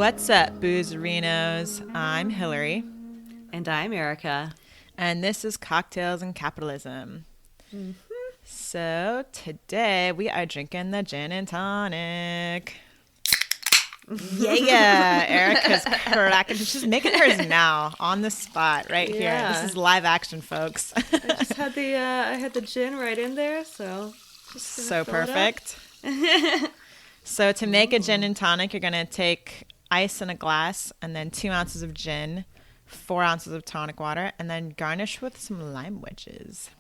What's up, boozerinos? I'm Hillary. And I'm Erika. And this is Cocktails and Capitalism. Mm-hmm. So today we are drinking the gin and tonic. Yeah, Erica's cracking. She's making hers now on the spot right here. This is live action, folks. I just had I had the gin right in there, so so perfect. So to make a gin and tonic, you're gonna take ice in a glass and then 2 ounces of gin, 4 ounces of tonic water, and then garnish with some lime wedges.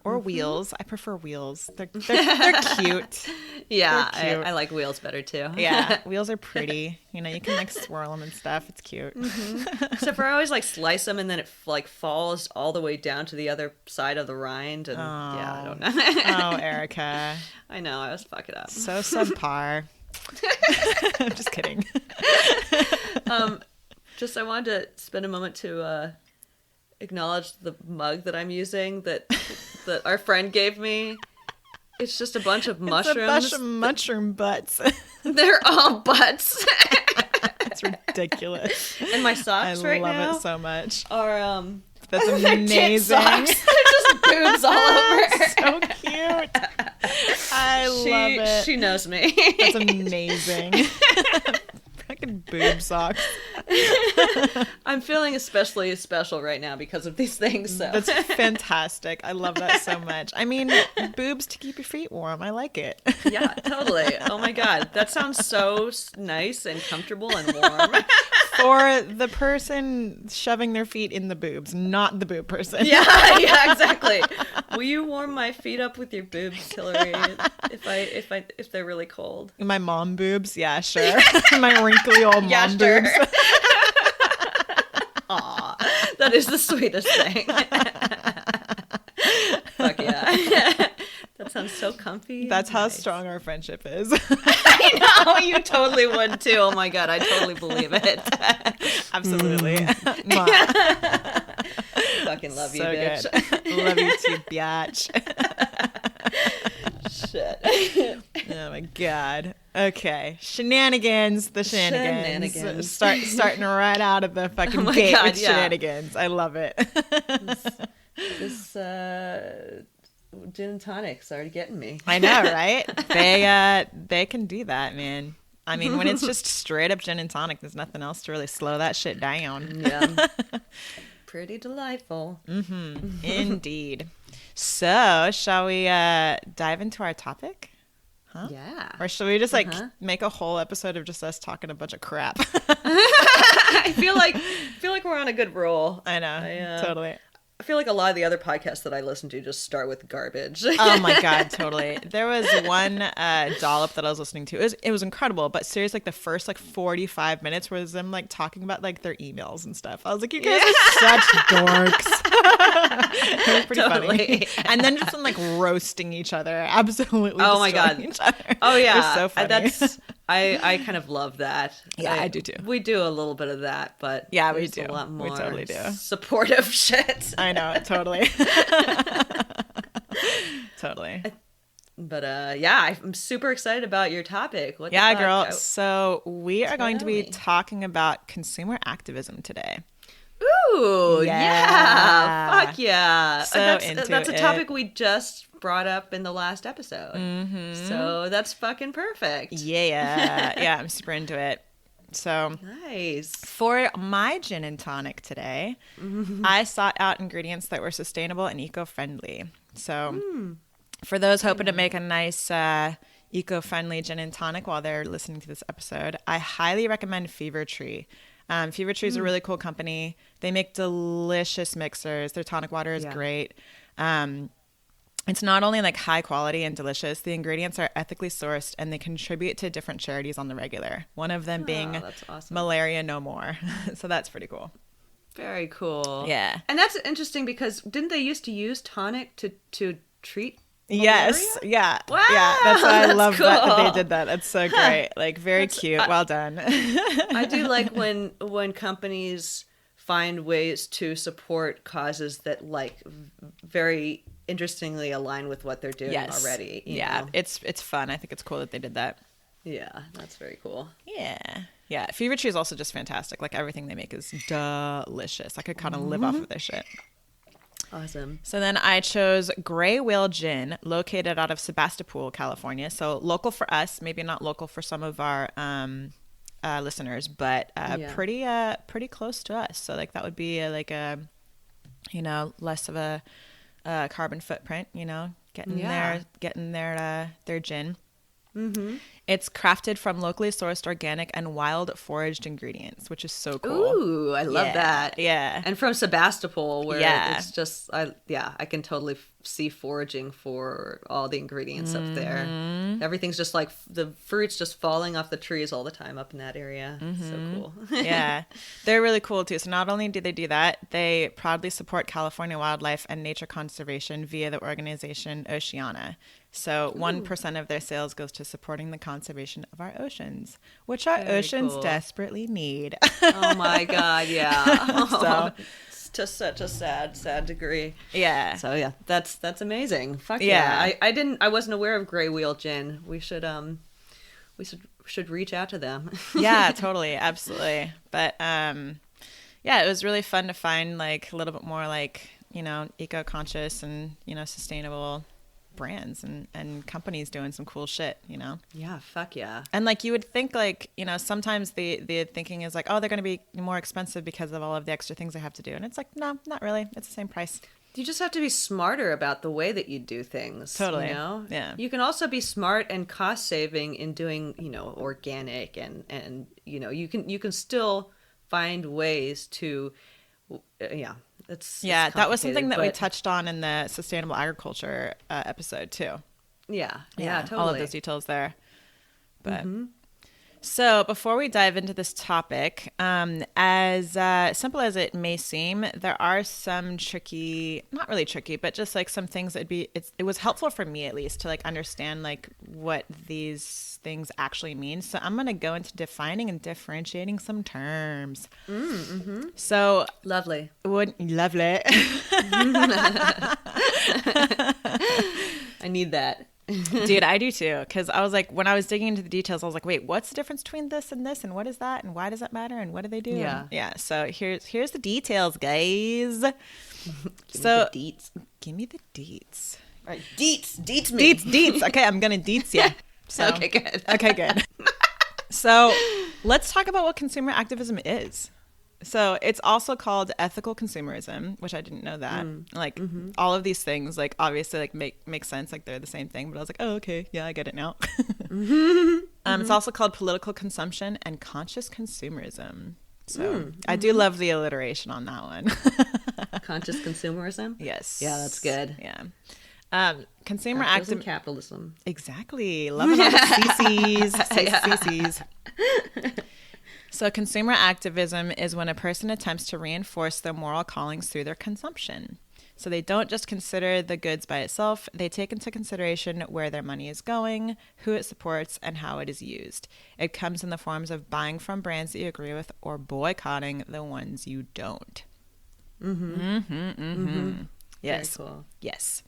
Or wheels. I prefer wheels. They're cute. Yeah, they're cute. I like wheels better too. Yeah, wheels are pretty. You know, you can like swirl them and stuff. It's cute. Except for I always like slice them and then it like falls all the way down to the other side of the rind. And yeah, I don't know. Oh, Erika. I know, I was fucking up. So subpar. I'm just kidding. I wanted to spend a moment to acknowledge the mug that I'm using that our friend gave me. It's just a bunch of mushrooms. It's a bunch of mushroom butts. They're all butts. It's ridiculous. And my socks I love it so much. Are that's amazing. They're just boobs all over. So cute. I love it. She knows me. That's amazing. Fucking boob socks. I'm feeling especially special right now because of these things. So that's fantastic. I love that so much. I mean, boobs to keep your feet warm. I like it. Yeah, totally. Oh my god, that sounds so nice and comfortable and warm. For the person shoving their feet in the boobs, not the boob person. Yeah, exactly. Will you warm my feet up with your boobs, Hillary? If they're really cold. My mom boobs, yeah, sure. My wrinkly old mom boobs. Aw, that is the sweetest thing. Fuck yeah. That sounds so comfy. That's how strong our friendship is. I know, you totally would too. Oh my god, I totally believe it. Absolutely. Fucking love you, so bitch. Good. Love you too, biatch. Shit. Oh my god. Okay. Shenanigans. The shenanigans. Starting right out of the fucking gate with shenanigans. I love it. This gin and tonic started getting me. I know, right? They can do that, man. I mean, when it's just straight up gin and tonic, there's nothing else to really slow that shit down. Yeah. Pretty delightful. Mm-hmm. Indeed. So, shall we dive into our topic? Huh? Yeah. Or should we just make a whole episode of just us talking a bunch of crap? I feel like we're on a good roll. I know. Totally. I feel like a lot of the other podcasts that I listen to just start with garbage. Oh my god, totally. There was one dollop that I was listening to. It was incredible, but seriously, like the first 45 minutes was them talking about their emails and stuff. I was like, you guys are such dorks. It was pretty funny. And then just them roasting each other, absolutely. Oh my god. Each other. Oh yeah, it was so funny. I kind of love that. Yeah, I do too. We do a little bit of that, but yeah, we do. A lot more we totally do. Supportive shit. I know, totally. Totally. But yeah, I'm super excited about your topic. What yeah, girl. So we are going to be talking about consumer activism today. Ooh, yeah. Fuck yeah. So that's a topic we just brought up in the last episode. Mm-hmm. So that's fucking perfect. Yeah. Yeah, I'm super into it. So nice. For my gin and tonic today, I sought out ingredients that were sustainable and eco-friendly. So for those hoping to make a nice eco-friendly gin and tonic while they're listening to this episode, I highly recommend Fever Tree. Fever Tree is a really cool company. They make delicious mixers. Their tonic water is great. It's not only high quality and delicious, the ingredients are ethically sourced and they contribute to different charities on the regular. One of them being that's awesome. Malaria No More. So that's pretty cool. Very cool. Yeah. And that's interesting because didn't they used to use tonic to treat malaria? Yes. Yeah. Wow. Yeah. That's why I love cool. that they did that. It's so great. Very cute. Well done. I do like when companies find ways to support causes that very interestingly align with what they're doing already. You know? It's fun. I think it's cool that they did that. Yeah, that's very cool. Yeah. Yeah, Fever Tree is also just fantastic. Like everything they make is delicious. I could kind of live off of their shit. Awesome. So then I chose Gray Whale Gin, located out of Sebastopol, California. So local for us, maybe not local for some of our listeners, but pretty close to us. So like that would be like a, you know, less of a carbon footprint. You know, getting their gin. Mm-hmm. It's crafted from locally sourced organic and wild foraged ingredients, which is so cool. Ooh, I love that. Yeah. And from Sebastopol, where it's just, I can totally see foraging for all the ingredients up there. Everything's just like the fruit's just falling off the trees all the time up in that area. So cool. Yeah. They're really cool too. So not only do they do that, they proudly support California wildlife and nature conservation via the organization Oceana. So 1% of their sales goes to supporting the conservation of our oceans, which our oceans desperately need. Oh my God, yeah. So it's to such a sad degree. Yeah. So yeah, that's amazing. Fuck yeah. I wasn't aware of Gray Wheel Gin. We should reach out to them. Yeah, totally, absolutely. But yeah, it was really fun to find like a little bit more like, you know, eco-conscious and, you know, sustainable brands and companies doing some cool shit, you know? Yeah, fuck yeah. And like you would think like, you know, sometimes the thinking is like, oh, they're going to be more expensive because of all of the extra things they have to do. And it's like, no, not really. It's the same price. You just have to be smarter about the way that you do things. Totally. You know? Yeah. You can also be smart and cost saving in doing, you know, organic and you know, you can still find ways to that was something that we touched on in the sustainable agriculture episode too. Yeah, totally. All of those details there. But so before we dive into this topic, as simple as it may seem, there are some not really tricky, but just like some things it was helpful for me at least to like understand like what these things actually mean. So I'm going to go into defining and differentiating some terms. So lovely. Lovely. I need that. Dude, I do too. Because I was like, when I was digging into the details, I was like, wait, what's the difference between this and this? And what is that? And why does that matter? And what do they do? Yeah. Yeah. So here's the details, guys. Give me the deets. All right, deets me. Deets. Okay, I'm going to deets you. So, okay, good. Okay, good. So let's talk about what consumer activism is. So it's also called ethical consumerism, which I didn't know that. Like all of these things, like obviously like make sense, like they're the same thing. But I was like, oh, okay, yeah, I get it now. It's also called political consumption and conscious consumerism. So I do love the alliteration on that one. Conscious consumerism? Yes. Yeah, that's good. Yeah. Consumer capitalism. Exactly. Loving all the CCs. CCs. So consumer activism is when a person attempts to reinforce their moral callings through their consumption. So they don't just consider the goods by itself. They take into consideration where their money is going, who it supports, and how it is used. It comes in the forms of buying from brands that you agree with or boycotting the ones you don't. Yes. Very cool. Yes.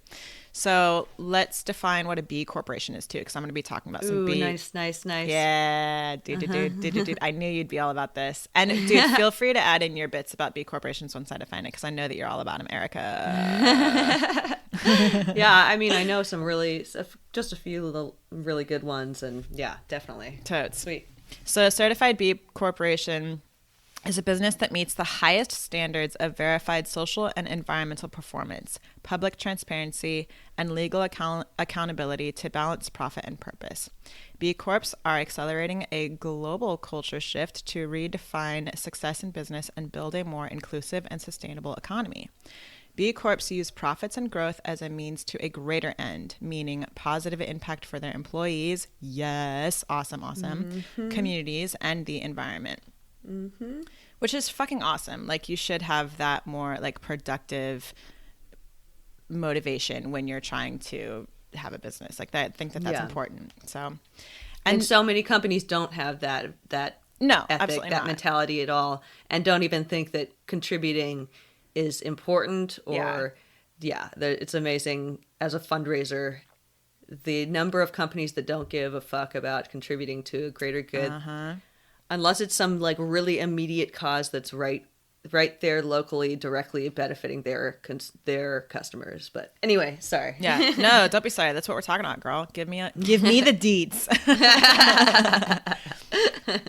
So let's define what a B corporation is too, because I'm going to be talking about some B. Nice. Yeah, dude. I knew you'd be all about this. And dude, feel free to add in your bits about B corporations once I define it, because I know that you're all about them, Erika. Yeah, I mean, I know just a few little really good ones, and yeah, definitely. Totes. Sweet. So a certified B corporation is a business that meets the highest standards of verified social and environmental performance, public transparency, and legal accountability to balance profit and purpose. B Corps are accelerating a global culture shift to redefine success in business and build a more inclusive and sustainable economy. B Corps use profits and growth as a means to a greater end, meaning positive impact for their employees, yes, awesome, communities, and the environment. Which is fucking awesome. Like you should have that more like productive motivation when you're trying to have a business like that. I think that's important. So, and so many companies don't have that no, ethic, absolutely that not. mentality at all, and don't even think that contributing is important or it's amazing as a fundraiser. The number of companies that don't give a fuck about contributing to a greater good. unless it's some like really immediate cause that's right there locally, directly benefiting their customers. But anyway, sorry. Yeah, no, don't be sorry. That's what we're talking about, girl. Give me the deets.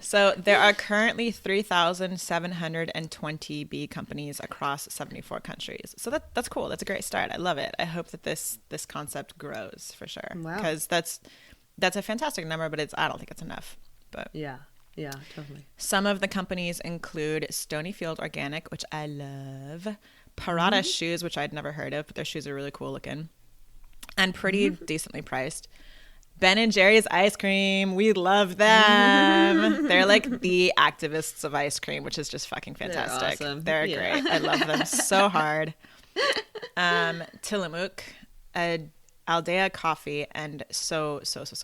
So there are currently 3,720 bee companies across 74 countries. So that's cool. That's a great start. I love it. I hope that this concept grows for sure. Wow. Because that's a fantastic number, but I don't think it's enough. But yeah, totally. Some of the companies include Stonyfield Organic, which I love, Parada Shoes, which I'd never heard of, but their shoes are really cool looking and pretty decently priced. Ben & Jerry's ice cream, we love them. They're like the activists of ice cream, which is just fucking fantastic. They're awesome. They're great. I love them so hard. Tillamook, Aldea Coffee, and so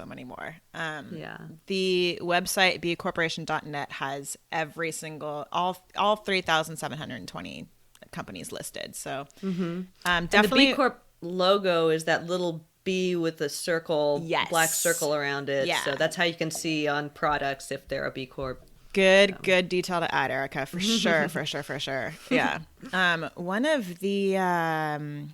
many more. The website bcorporation.net has every single all 3,720 companies listed. So definitely, and the B Corp logo is that little bee with a circle, black circle around it. Yeah. So that's how you can see on products if they're a B Corp. Good detail to add, Erika, for sure, for sure. Yeah. One of the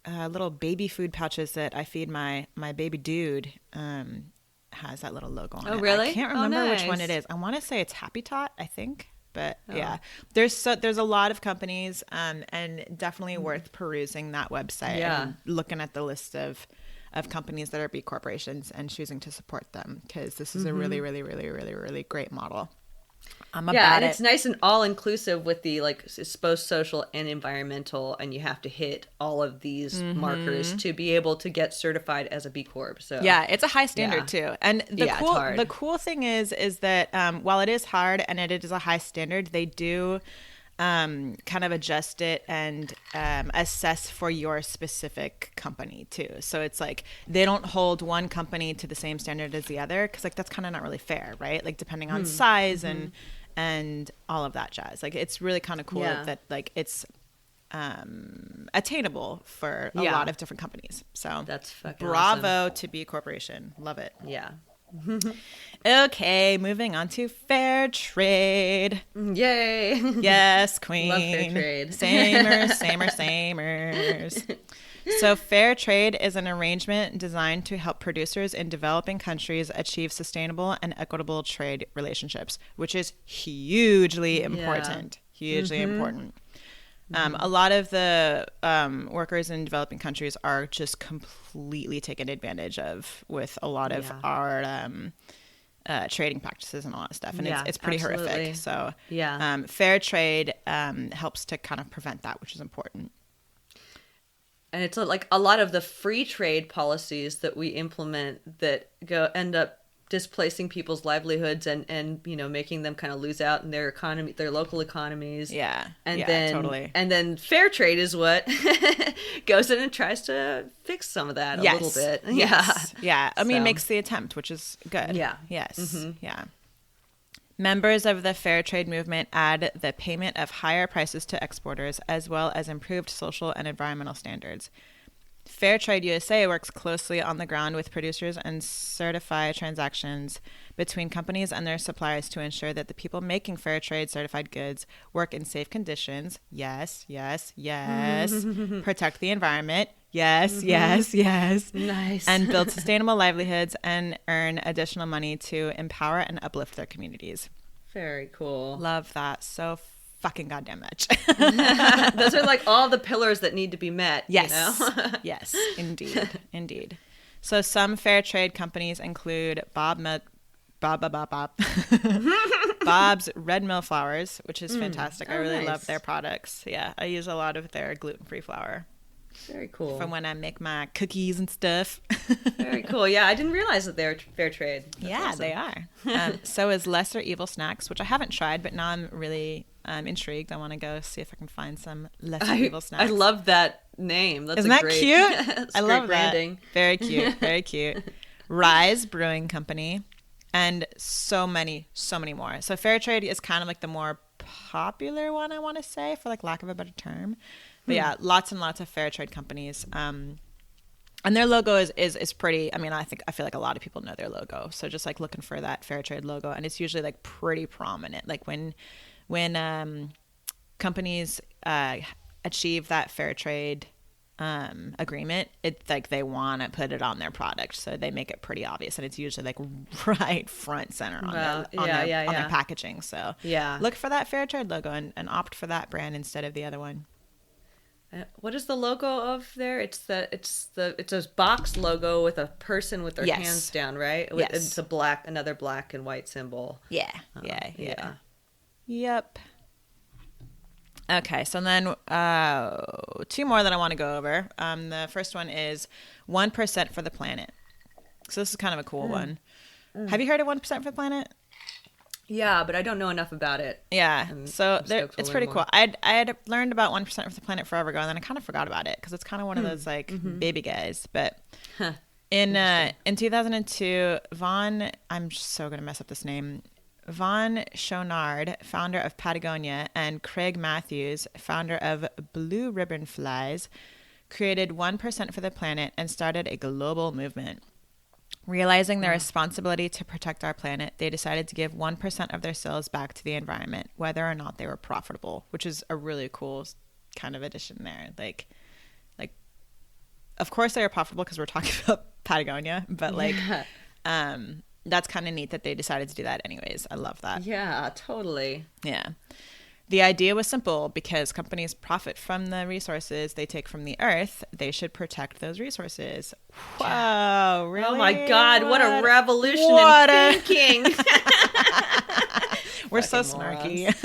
little baby food pouches that I feed my baby dude has that little logo on it. Oh, really? I can't remember which one it is. I want to say it's Happy Tot, I think. But yeah, there's a lot of companies and definitely worth perusing that website and looking at the list of companies that are B corporations and choosing to support them, because this is a really, really, really, really, really great model. It's nice and all inclusive with the like it's both social and environmental, and you have to hit all of these markers to be able to get certified as a B Corp. So yeah, it's a high standard too. And the cool thing is that while it is hard and it is a high standard, they do kind of adjust it and assess for your specific company too. So it's like they don't hold one company to the same standard as the other, because like that's kind of not really fair, right? Like depending on size and all of that jazz. Like it's really kind of cool that like it's attainable for a lot of different companies. So that's fucking bravo awesome. To B Corporation. Love it. Yeah. Okay, moving on to fair trade. Yay. Yes, queen. Love fair trade. Samers. So fair trade is an arrangement designed to help producers in developing countries achieve sustainable and equitable trade relationships, which is hugely important. Important. A lot of the workers in developing countries are just completely taken advantage of with a lot of our trading practices and all that stuff. And it's pretty horrific. So fair trade helps to kind of prevent that, which is important. And it's like a lot of the free trade policies that we implement that end up displacing people's livelihoods and you know making them kind of lose out in their economy, their local economies. And then fair trade is what goes in and tries to fix some of that a little bit. I mean, makes the attempt, which is good. Members of the fair trade movement add the payment of higher prices to exporters, as well as improved social and environmental standards. Fair Trade USA works closely on the ground with producers and certify transactions between companies and their suppliers to ensure that the people making fair trade certified goods work in safe conditions. Yes. Protect the environment. Yes. Nice. And build sustainable livelihoods and earn additional money to empower and uplift their communities. Very cool. Love that so fucking goddamn much. Those are like all the pillars that need to be met. Yes. You know? Yes, indeed. So some fair trade companies include Bob's Red Mill Flours, which is fantastic. I really love their products. Yeah, I use a lot of their gluten-free flour. Very cool. From when I make my cookies and stuff. Very cool. Yeah, I didn't realize that they're fair trade. That's awesome. They are. So is Lesser Evil Snacks, which I haven't tried, but now I'm really intrigued. I want to go see if I can find some Lesser Evil Snacks. I love that name. That's Isn't that great, cute? I love branding. That. Very cute. Very cute. Rise Brewing Company, and so many more. So fair trade is kind of like the more popular one, I want to say, for like lack of a better term. But yeah, lots and lots of fair trade companies. And their logo is pretty. I mean, I feel like a lot of people know their logo. So just like looking for that fair trade logo, and it's usually like pretty prominent. Like when companies achieve that fair trade agreement, it's like they want to put it on their product, so they make it pretty obvious, and it's usually like right front center on their packaging. So look for that fair trade logo and opt for that brand instead of the other one. What is the logo of there? It's a box logo with a person with their hands down, right? Yes. It's another black and white symbol. Yeah. Yep. Okay, so then two more that I want to go over. The first one is 1% for the planet. So this is kind of a cool one. Have you heard of 1% for the planet? Yeah, but I don't know enough about it. Yeah, so it's pretty cool. I had learned about 1% for the planet forever ago, and then I kind of forgot about it because it's kind of one of those like baby guys. But in 2002, I'm so going to mess up this name, Von Schonard, founder of Patagonia, and Craig Matthews, founder of Blue Ribbon Flies, created 1% for the planet and started a global movement. Realizing their responsibility to protect our planet, they decided to give 1% of their sales back to the environment, whether or not they were profitable, which is a really cool kind of addition there. Like, of course they are profitable because we're talking about Patagonia, but that's kind of neat that they decided to do that anyways. I love that. Yeah, totally. Yeah. The idea was simple: because companies profit from the resources they take from the earth, they should protect those resources. Wow, really? Oh my God, what a revolution in thinking. We're so snarky.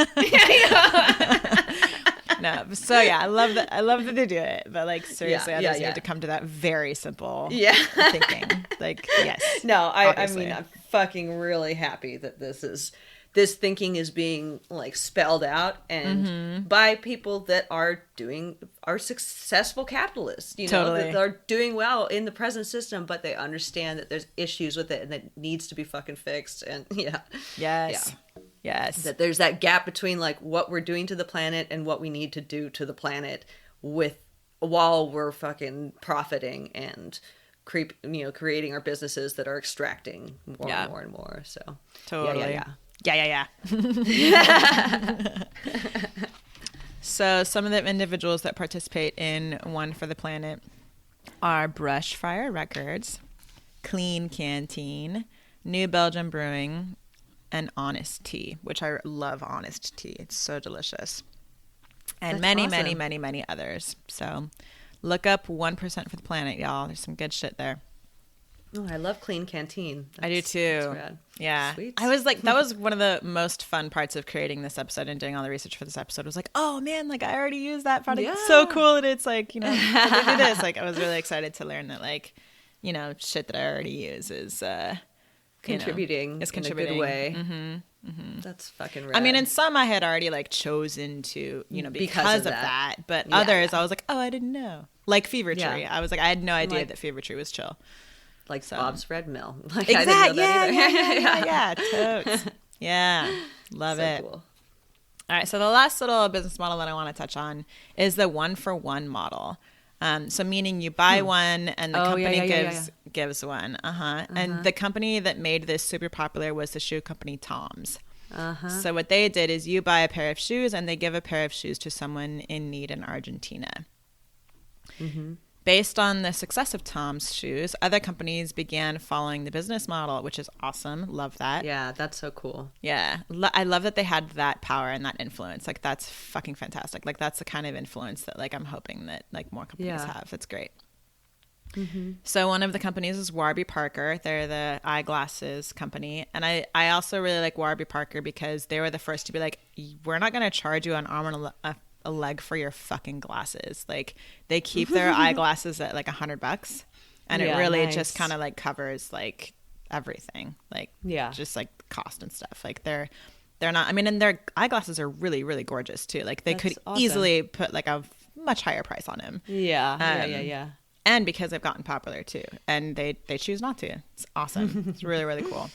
No, so yeah, I love that they do it, but like seriously, others need to come to that very simple thinking. Like, yes. No, I mean, I'm fucking really happy that this thinking is being like spelled out and by people that are successful capitalists, you know, that are doing well in the present system, but they understand that there's issues with it and that it needs to be fucking fixed. And yes, that there's that gap between like what we're doing to the planet and what we need to do to the planet while we're fucking profiting and creating our businesses that are extracting more and more and more. So totally. Yeah. So some of the individuals that participate in One for the Planet are Brush Fire Records, Clean Canteen, New Belgium Brewing, and Honest Tea, which I love. Honest Tea, it's so delicious. And many others. So look up 1% for the Planet, y'all. There's some good shit there. Oh, I love Clean Canteen. I do too. That's rad. Yeah. Sweet. I was like, that was one of the most fun parts of creating this episode and doing all the research for this episode. Was like, oh man, like I already used that product. It's so cool. And it's like, you know, they do this. Like I was really excited to learn that, like, you know, shit that I already use is contributing in a good way. That's fucking rad. I mean, in some I had already like chosen to, you know, because of that. But others I was like, oh, I didn't know. Like Fever Tree. I was like, I had no idea that Fever Tree was chill. Like Bob's Red Mill. Like, exactly. I didn't know that either. Totes. Yeah. Love it. Cool. All right. So the last little business model that I want to touch on is the 1-for-1 model. So meaning you buy one and the company gives one. And the company that made this super popular was the shoe company Tom's. So what they did is you buy a pair of shoes and they give a pair of shoes to someone in need in Argentina. Based on the success of Tom's shoes, other companies began following the business model, which is awesome. Love that. Yeah, that's so cool. Yeah. I love that they had that power and that influence. Like, that's fucking fantastic. Like, that's the kind of influence that, like, I'm hoping that, like, more companies have. That's great. So one of the companies is Warby Parker. They're the eyeglasses company. And I also really like Warby Parker because they were the first to be like, we're not going to charge you an arm and a leg for your fucking glasses. Like, they keep their eyeglasses at like $100, and it really just kind of like covers like everything, like just like cost and stuff. Like they're not, I mean, and their eyeglasses are really, really gorgeous too. Like they could easily put like a much higher price on them. And because they've gotten popular too, and they choose not to. It's awesome. It's really, really cool.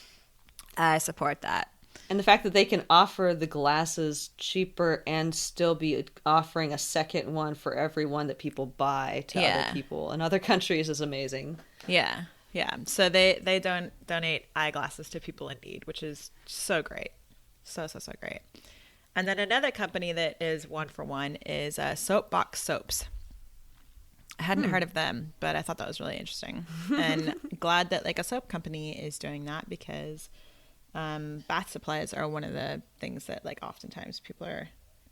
I support that. And the fact that they can offer the glasses cheaper and still be offering a second one for every one that people buy to other people in other countries is amazing. Yeah. Yeah. So they don't donate eyeglasses to people in need, which is so great. So great. And then another company that is 1-for-1 is Soapbox Soaps. I hadn't heard of them, but I thought that was really interesting. And glad that like a soap company is doing that, because bath supplies are one of the things that like oftentimes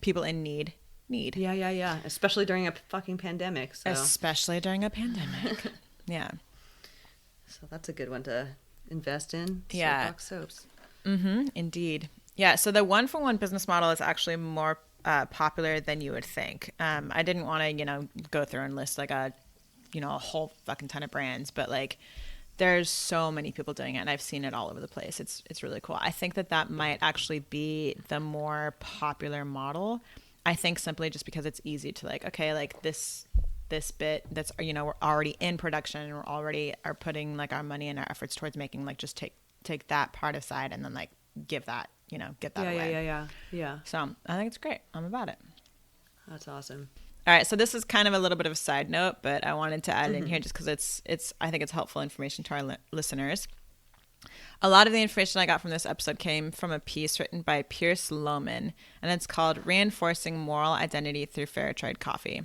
people in need. Yeah. Especially during a fucking pandemic. So. Especially during a pandemic. Yeah. So that's a good one to invest in. Yeah. Soapbox Soaps. Indeed. Yeah. So the 1-for-1 business model is actually more popular than you would think. I didn't want to, go through and list like a whole fucking ton of brands, but like there's so many people doing it, and I've seen it all over the place. It's really cool. I think that might actually be the more popular model. I think simply just because it's easy to like, okay, like this bit that's, we're already in production and we're already are putting like our money and our efforts towards making, like just take that part aside and then like give that, get that away. Yeah. So I think it's great. I'm about it. That's awesome. All right, so this is kind of a little bit of a side note, but I wanted to add it in here just because it's I think it's helpful information to our listeners. A lot of the information I got from this episode came from a piece written by Pierce Lohman, and it's called "Reinforcing Moral Identity Through Fair Trade Coffee."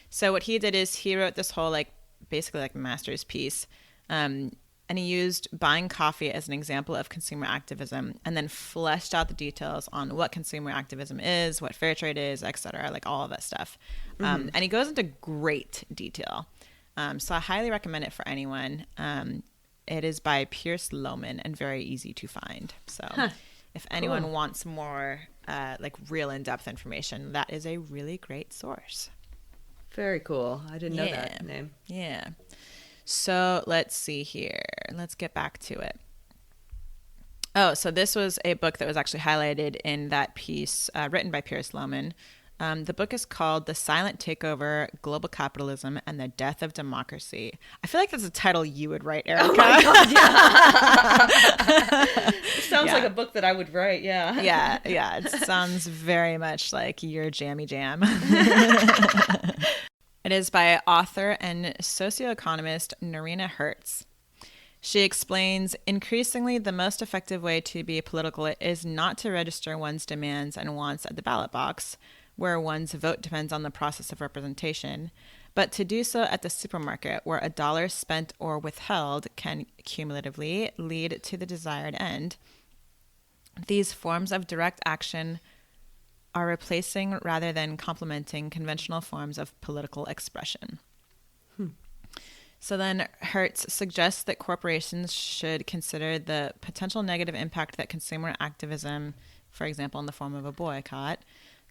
So what he did is he wrote this whole like basically like master's piece, and he used buying coffee as an example of consumer activism, and then fleshed out the details on what consumer activism is, what fair trade is, etc., like all of that stuff. And he goes into great detail. So I highly recommend it for anyone. It is by Pierce Lohman and very easy to find. So if anyone wants more like real in-depth information, that is a really great source. Very cool. I didn't know that name. Yeah. So let's see here. Let's get back to it. Oh, so this was a book that was actually highlighted in that piece written by Pierce Lohman. The book is called The Silent Takeover, Global Capitalism, and the Death of Democracy. I feel like that's a title you would write, Erika. Oh my God, yeah. Sounds like a book that I would write, yeah. Yeah. It sounds very much like your jammy jam. It is by author and socioeconomist Norina Hertz. She explains, increasingly the most effective way to be political is not to register one's demands and wants at the ballot box, where one's vote depends on the process of representation, but to do so at the supermarket, where a dollar spent or withheld can cumulatively lead to the desired end. These forms of direct action are replacing rather than complementing conventional forms of political expression. So then Hertz suggests that corporations should consider the potential negative impact that consumer activism, for example, in the form of a boycott,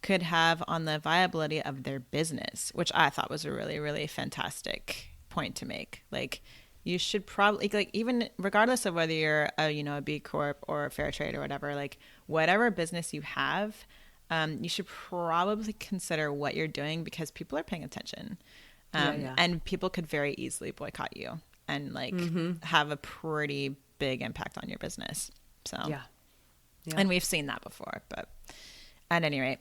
could have on the viability of their business, which I thought was a really, really fantastic point to make. Like, you should probably, like, even regardless of whether you're a B Corp or a fair trade or whatever, like whatever business you have, you should probably consider what you're doing, because people are paying attention. And people could very easily boycott you and like have a pretty big impact on your business. So, and we've seen that before, but at any rate.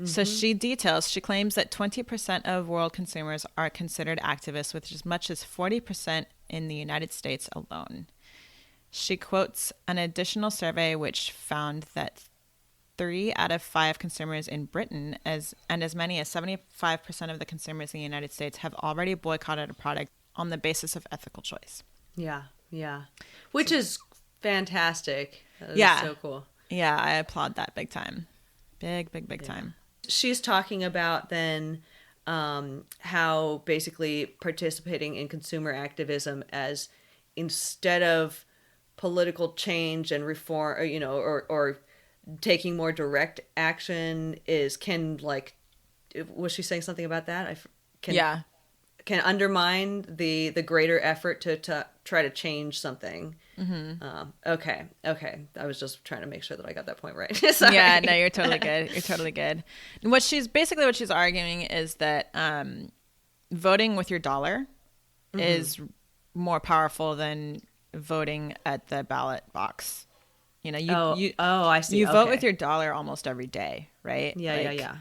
So she claims that 20% of world consumers are considered activists, with as much as 40% in the United States alone. She quotes an additional survey which found that 3 out of 5 consumers in Britain, as many as 75% of the consumers in the United States, have already boycotted a product on the basis of ethical choice. Yeah. Which is fantastic. That is so cool. Yeah, I applaud that big time. Big time. She's talking about then how basically participating in consumer activism as, instead of political change and reform, or taking more direct action, was she saying something about that? Can undermine the greater effort to try to change something. Okay. I was just trying to make sure that I got that point right. Sorry. Yeah, no, you're totally good. And what she's arguing is that voting with your dollar is more powerful than voting at the ballot box. You know, I see. You vote with your dollar almost every day, right? Yeah.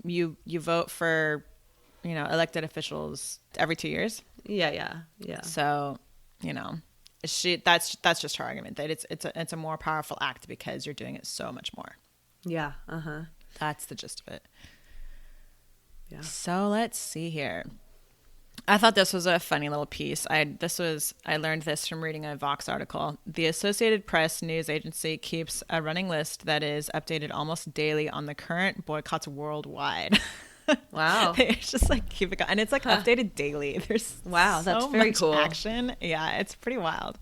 You vote for, you know, elected officials every 2 years. Yeah. So, you know, that's just her argument that it's a more powerful act because you're doing it so much more. Yeah. That's the gist of it. Yeah. So let's see here. I thought this was a funny little piece. I learned this from reading a Vox article. The Associated Press news agency keeps a running list that is updated almost daily on the current boycotts worldwide. Wow. It's just like keep it going. And it's like updated daily. There's that's very much cool. action. Yeah, it's pretty wild.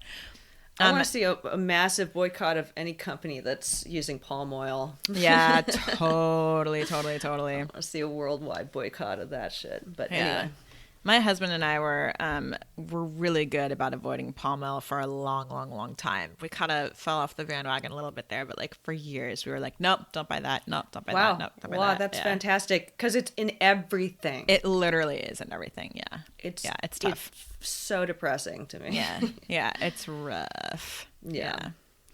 I want to see a massive boycott of any company that's using palm oil. Yeah, totally. I want to see a worldwide boycott of that shit. But anyway. My husband and I were really good about avoiding palm oil for a long time. We kind of fell off the bandwagon a little bit there, but like for years we were like, nope, don't buy that. Nope, don't buy that. Nope, don't buy that. Wow, that's fantastic because it's in everything. It literally is in everything. Yeah, it's tough. It's so depressing to me. Yeah, it's rough. Yeah.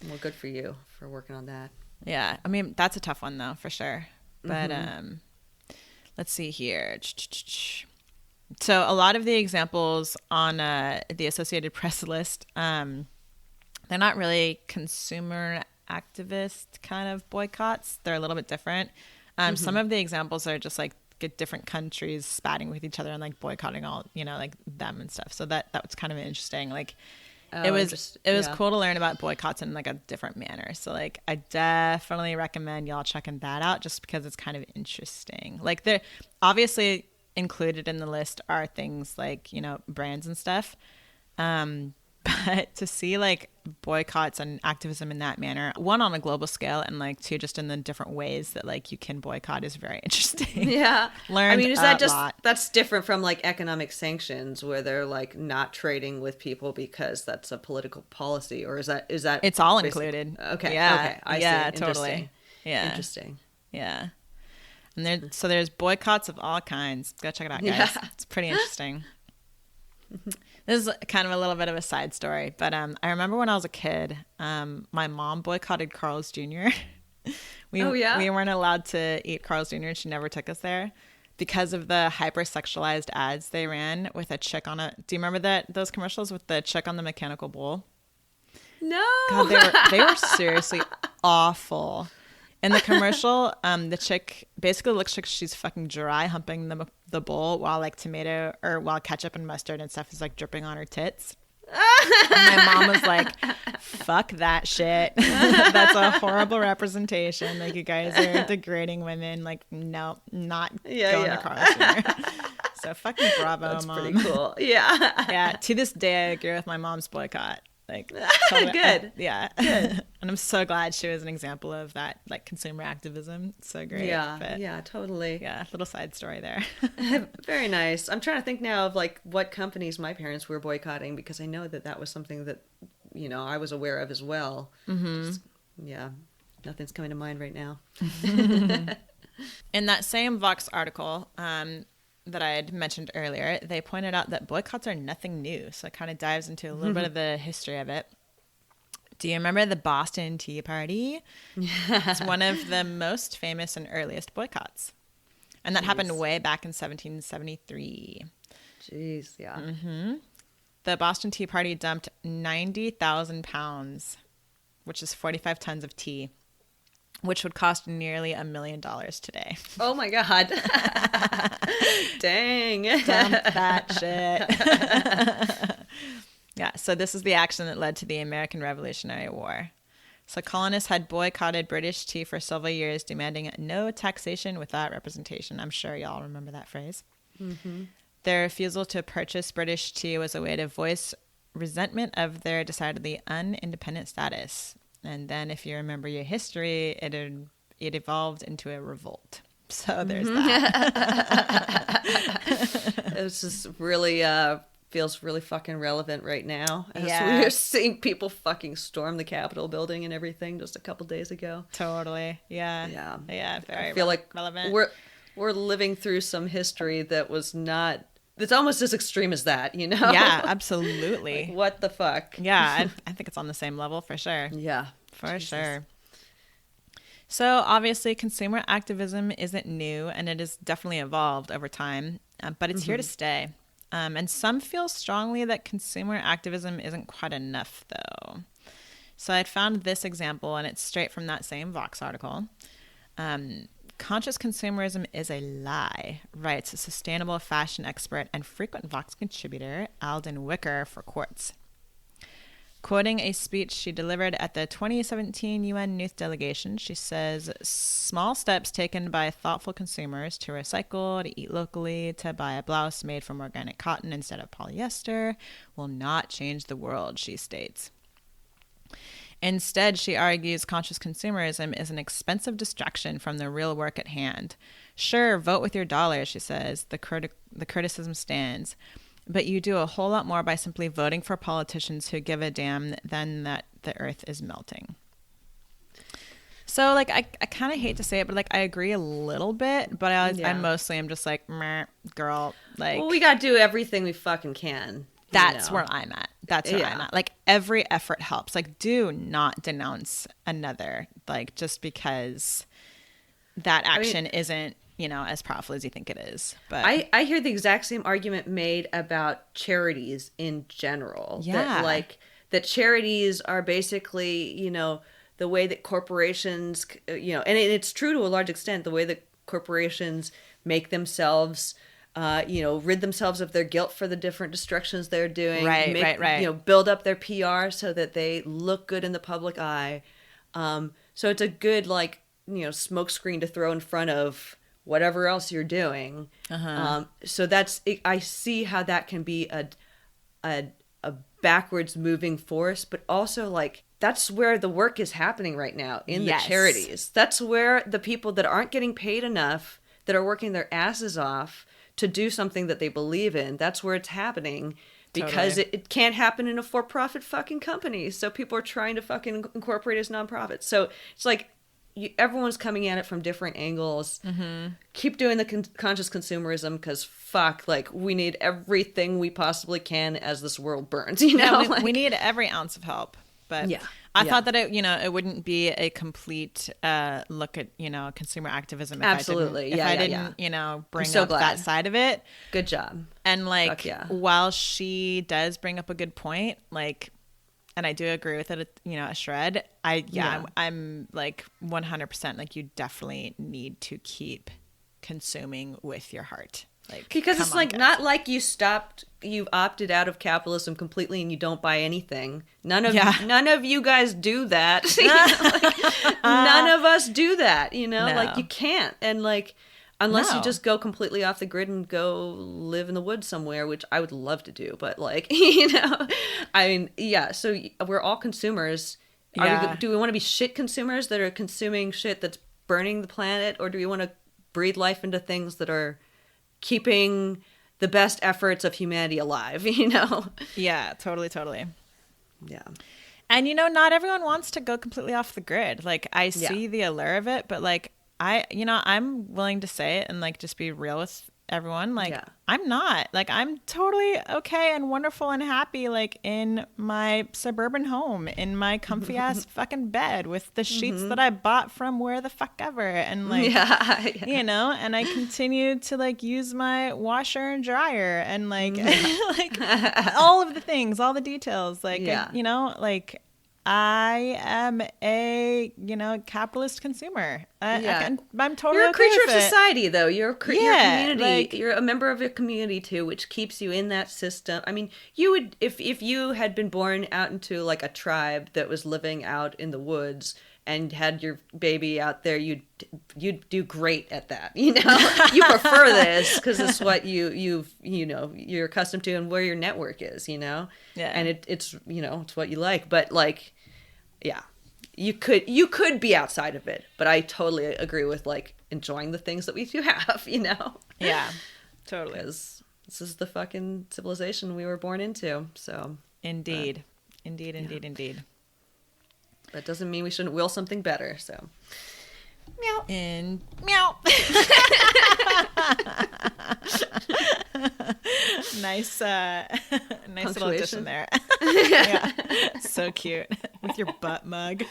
Well, good for you for working on that. Yeah, I mean that's a tough one though for sure. But let's see here. So a lot of the examples on the Associated Press list, they're not really consumer activist kind of boycotts. They're a little bit different. Some of the examples are just like different countries spatting with each other and like boycotting all, you know, like them and stuff. So that was kind of interesting. Like it was cool to learn about boycotts in like a different manner. So like I definitely recommend y'all checking that out just because it's kind of interesting. Like they're obviously included in the list are things like, you know, brands and stuff. But to see like boycotts and activism in that manner, one on a global scale and like two just in the different ways that like you can boycott is very interesting. Yeah. Learned I mean, is that just lot. That's different from like economic sanctions where they're like not trading with people because that's a political policy, or is that it's all included. Okay. Yeah. Okay. I see. Totally. Yeah. Interesting. Yeah. And there's boycotts of all kinds. Go check it out, guys. Yeah. It's pretty interesting. This is kind of a little bit of a side story, but I remember when I was a kid, my mom boycotted Carl's Jr. We weren't allowed to eat Carl's Jr. and she never took us there because of the hypersexualized ads they ran with a chick on a. Do you remember those commercials with the chick on the mechanical bull? No. God, they were seriously awful. In the commercial, the chick basically looks like she's fucking dry humping the bowl while like tomato or while ketchup and mustard and stuff is like dripping on her tits. And my mom was like, fuck that shit. That's a horrible representation. Like you guys are degrading women. Like, no, not going to Carl's Jr. So fucking bravo, That's Mom. Pretty cool. Yeah. Yeah. To this day, I agree with my mom's boycott. Like totally, good. Yeah. Good. And I'm so glad she was an example of that, like consumer activism. It's so great. Yeah, totally. Yeah, little side story there. Very nice. I'm trying to think now of like what companies my parents were boycotting because I know that was something that, you know, I was aware of as well. Yeah, nothing's coming to mind right now. In that same Vox article, that I had mentioned earlier, they pointed out that boycotts are nothing new. So it kind of dives into a little bit of the history of it. Do you remember the Boston Tea Party? It's one of the most famous and earliest boycotts. And that happened way back in 1773. Jeez, yeah. The Boston Tea Party dumped 90,000 pounds, which is 45 tons of tea, which would cost nearly $1 million today. Oh my God. Dang. Dump that shit. Yeah, so this is the action that led to the American Revolutionary War. So colonists had boycotted British tea for several years, demanding no taxation without representation. I'm sure y'all remember that phrase. Their refusal to purchase British tea was a way to voice resentment of their decidedly unindependent status. And then if you remember your history, it evolved into a revolt. So there's that. This is really feels really fucking relevant right now. As we're seeing people fucking storm the Capitol building and everything just a couple days ago. Totally. Yeah. Very I feel like relevant. We're living through some history that was not it's almost as extreme as that, you know? Yeah, absolutely. Like, what the fuck? Yeah, I think it's on the same level for sure. Yeah. For sure. So obviously consumer activism isn't new, and it has definitely evolved over time, but it's here to stay. And some feel strongly that consumer activism isn't quite enough, though. So I found this example, and it's straight from that same Vox article. Conscious consumerism is a lie, writes a sustainable fashion expert and frequent Vox contributor Alden Wicker for Quartz. Quoting a speech she delivered at the 2017 UN Youth Delegation, she says, small steps taken by thoughtful consumers to recycle, to eat locally, to buy a blouse made from organic cotton instead of polyester will not change the world, she states. Instead, she argues conscious consumerism is an expensive distraction from the real work at hand. Sure, vote with your dollar, she says. The criticism stands. But you do a whole lot more by simply voting for politicians who give a damn than that the earth is melting. So, like, I kind of hate to say it, but, like, I agree a little bit, but I mostly am just like, meh, girl, like... Well, we got to do everything we fucking can. That's where I'm at. That's where I'm at. Like, every effort helps. Like, do not denounce another, like, just because that action isn't, you know, as powerful as you think it is. But I hear the exact same argument made about charities in general. Yeah. That charities are basically, you know, the way that corporations, you know, and it's true to a large extent, the way that corporations make themselves, you know, rid themselves of their guilt for the different destructions they're doing. Right. You know, build up their PR so that they look good in the public eye. So it's a good, like, you know, smokescreen to throw in front of whatever else you're doing. So that's, I see how that can be a backwards moving force, but also, like, that's where the work is happening right now in the charities. That's where the people that aren't getting paid enough, that are working their asses off to do something that they believe in, that's where it's happening. Because it can't happen in a for-profit fucking company. So people are trying to fucking incorporate as nonprofits. So it's like, everyone's coming at it from different angles. Keep doing the conscious consumerism, because fuck, like, we need everything we possibly can as this world burns, you know? Yeah, we need every ounce of help. But I thought that it wouldn't be a complete look at, you know, consumer activism if I didn't you know, bring up that side of it. Good job. And, like, while she does bring up a good point, like, and I do agree with it, you know, a shred, I'm like 100%, like, you definitely need to keep consuming with your heart. Like, because it's like, not like you've opted out of capitalism completely and you don't buy anything. None of you guys do that. None of us do that, you know? No. Like, you can't. And, like, unless you just go completely off the grid and go live in the woods somewhere, which I would love to do, but, like, you know, I mean, so we're all consumers. Do we want to be shit consumers that are consuming shit that's burning the planet, or do we want to breathe life into things that are keeping the best efforts of humanity alive, you know? Yeah, totally. Yeah. And, you know, not everyone wants to go completely off the grid. Like, I see the allure of it, but, like, I'm willing to say it and, like, just be real with everyone. Like, I'm not. Like, I'm totally okay and wonderful and happy, like, in my suburban home, in my comfy ass fucking bed with the sheets that I bought from where the fuck ever. And, like, you know, and I continue to, like, use my washer and dryer and, like, like, all of the things, all the details. Like, you know, like, I am a, you know, capitalist consumer. I'm totally You're a okay creature with of society, though. You're a community. Like, you're a member of a community, too, which keeps you in that system. I mean, you would, if you had been born out into, like, a tribe that was living out in the woods and had your baby out there, you'd do great at that, you know? You prefer this because it's what you know, you're accustomed to and where your network is, you know? Yeah. And it's, you know, it's what you like. But, like, yeah, you could be outside of it, but I totally agree with, like, enjoying the things that we do have, you know? Yeah, totally. Because this is the fucking civilization we were born into, so. Indeed. That doesn't mean we shouldn't will something better, so. Meow. And meow. Nice little addition there. Yeah. So cute. With your butt mug.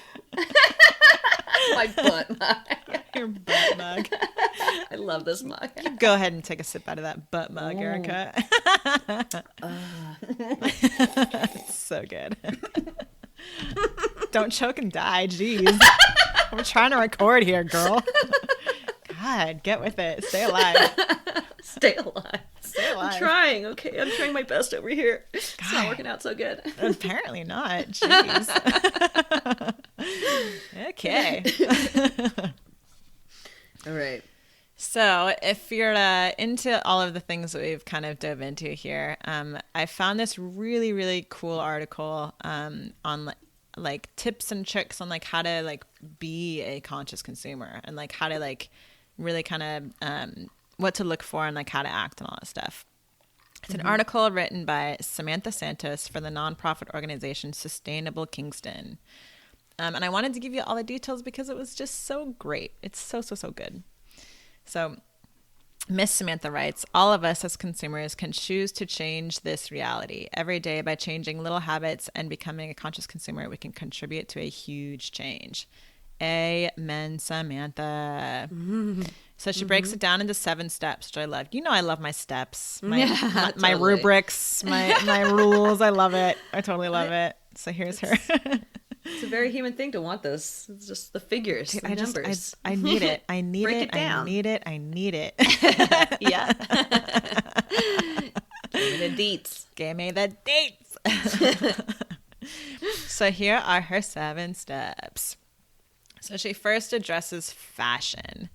My butt mug. Your butt mug. I love this mug. You go ahead and take a sip out of that butt mug, Erika. It's so good. Don't choke and die, jeez. I'm trying to record here, girl. God, get with it. Stay alive. Stay alive. Stay alive. I'm trying, okay? I'm trying my best over here. It's not working out so good. Apparently not. Jeez. Okay. All right. So if you're into all of the things that we've kind of dove into here, I found this really, really cool article on like tips and tricks on like how to like be a conscious consumer and like how to like really kind of what to look for and like how to act and all that stuff. It's an article written by Samantha Santos for the nonprofit organization Sustainable Kingston. And I wanted to give you all the details because it was just so great. It's so good. So Miss Samantha writes, all of us as consumers can choose to change this reality. Every day by changing little habits and becoming a conscious consumer, we can contribute to a huge change. Amen, Samantha. So she breaks it down into 7 steps, which I love. You know I love my steps, my rubrics, my rules. I love it. I totally love it. So here's her. It's a very human thing to want this. It's just the figures, the numbers. I need it. I need Break it. it down. I need it. Yeah. Give me the deets. Give me the dates. So here are her 7 steps. So she first addresses fashion.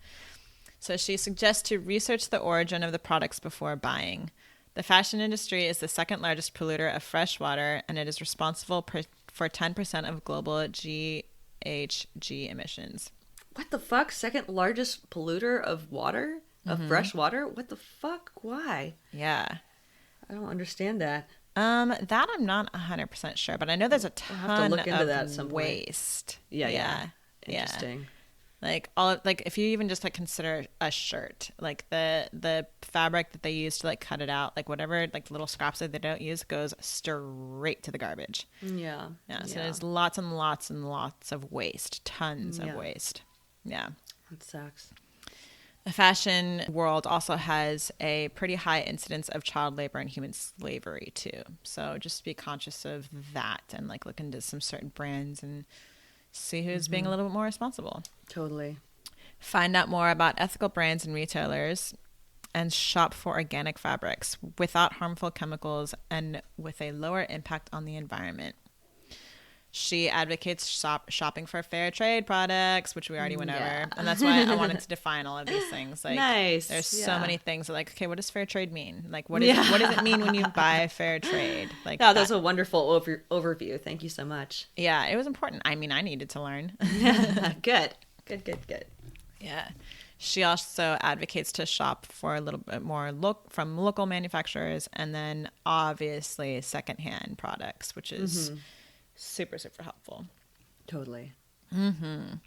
So she suggests to research the origin of the products before buying. The fashion industry is the second largest polluter of fresh water, and it is responsible for 10% of global GHG emissions. What the fuck? Second largest polluter of water? Of fresh water? What the fuck? Why? Yeah. I don't understand that. That I'm not 100% sure, but I know there's a ton look into of that some point. waste. Yeah. Interesting. Like if you even just like consider a shirt, like the fabric that they use to like cut it out, like whatever like little scraps that they don't use goes straight to the garbage. Yeah. So there's lots and lots and lots of waste, tons of waste. Yeah. That sucks. The fashion world also has a pretty high incidence of child labor and human slavery too. So just be conscious of that and like look into some certain brands and see who's being a little bit more responsible. Totally. Find out more about ethical brands and retailers and shop for organic fabrics without harmful chemicals and with a lower impact on the environment. She advocates shopping for fair trade products, which we already went over. And that's why I wanted to define all of these things. Like, nice. There's so many things that like, okay, what does fair trade mean? Like, what does it mean when you buy fair trade? Like, that's a wonderful overview. Thank you so much. Yeah, it was important. I mean, I needed to learn. Good. Yeah. She also advocates to shop for a little bit more from local manufacturers and then obviously secondhand products, which is super helpful. Totally. And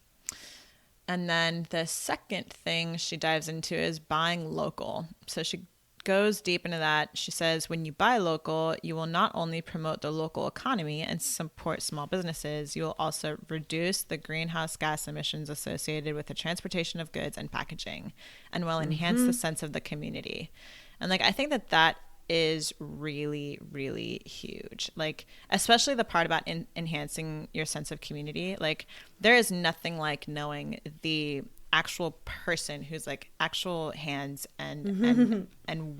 then the second thing she dives into is buying local. So she goes deep into that. She says, when you buy local, you will not only promote the local economy and support small businesses, you will also reduce the greenhouse gas emissions associated with the transportation of goods and packaging and will enhance the sense of the community. And like, I think that is really, really huge. Like, especially the part about enhancing your sense of community. Like, there is nothing like knowing the actual person whose like actual hands and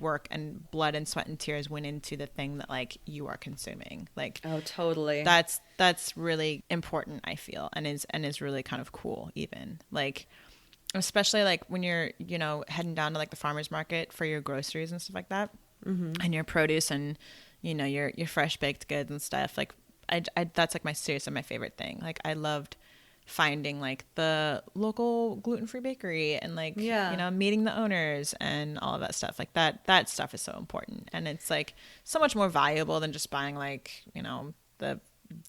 work and blood and sweat and tears went into the thing that like you are consuming. Like, oh, totally. That's really important, I feel, and is really kind of cool even. Like, especially like when you're, you know, heading down to like the farmer's market for your groceries and stuff like that. And your produce and, you know, your fresh baked goods and stuff. Like, I that's like my favorite thing. Like, I loved finding like the local gluten-free bakery and like, you know, meeting the owners and all of that stuff. Like that stuff is so important. And it's like so much more valuable than just buying like, you know, the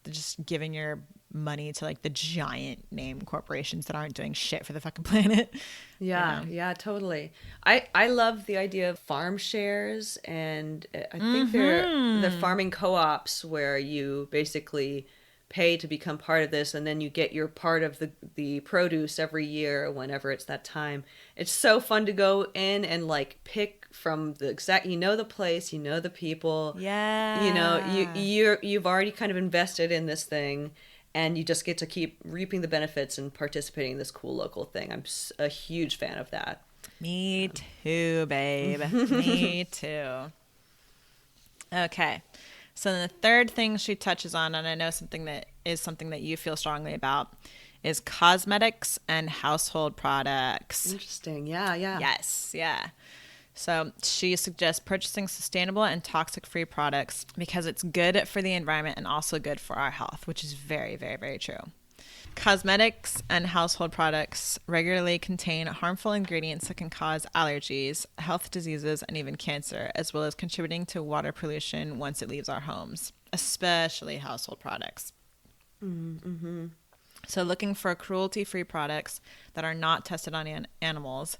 just giving your money to like the giant name corporations that aren't doing shit for the fucking planet. Yeah, yeah, totally. I love the idea of farm shares, and I think they're farming co-ops where you basically pay to become part of this, and then you get your part of the produce every year whenever it's that time. It's so fun to go in and like pick from the exact, the place, the people. Yeah. You've already kind of invested in this thing, and you just get to keep reaping the benefits and participating in this cool local thing. I'm a huge fan of that. Me too, babe. Me too. Okay. So then the third thing she touches on, and I know something that you feel strongly about, is cosmetics and household products. Interesting. Yeah, yeah. Yes, yeah. So she suggests purchasing sustainable and toxic-free products because it's good for the environment and also good for our health, which is very, very, very true. Cosmetics and household products regularly contain harmful ingredients that can cause allergies, health diseases, and even cancer, as well as contributing to water pollution once it leaves our homes, especially household products. Mm-hmm. So looking for cruelty-free products that are not tested on animals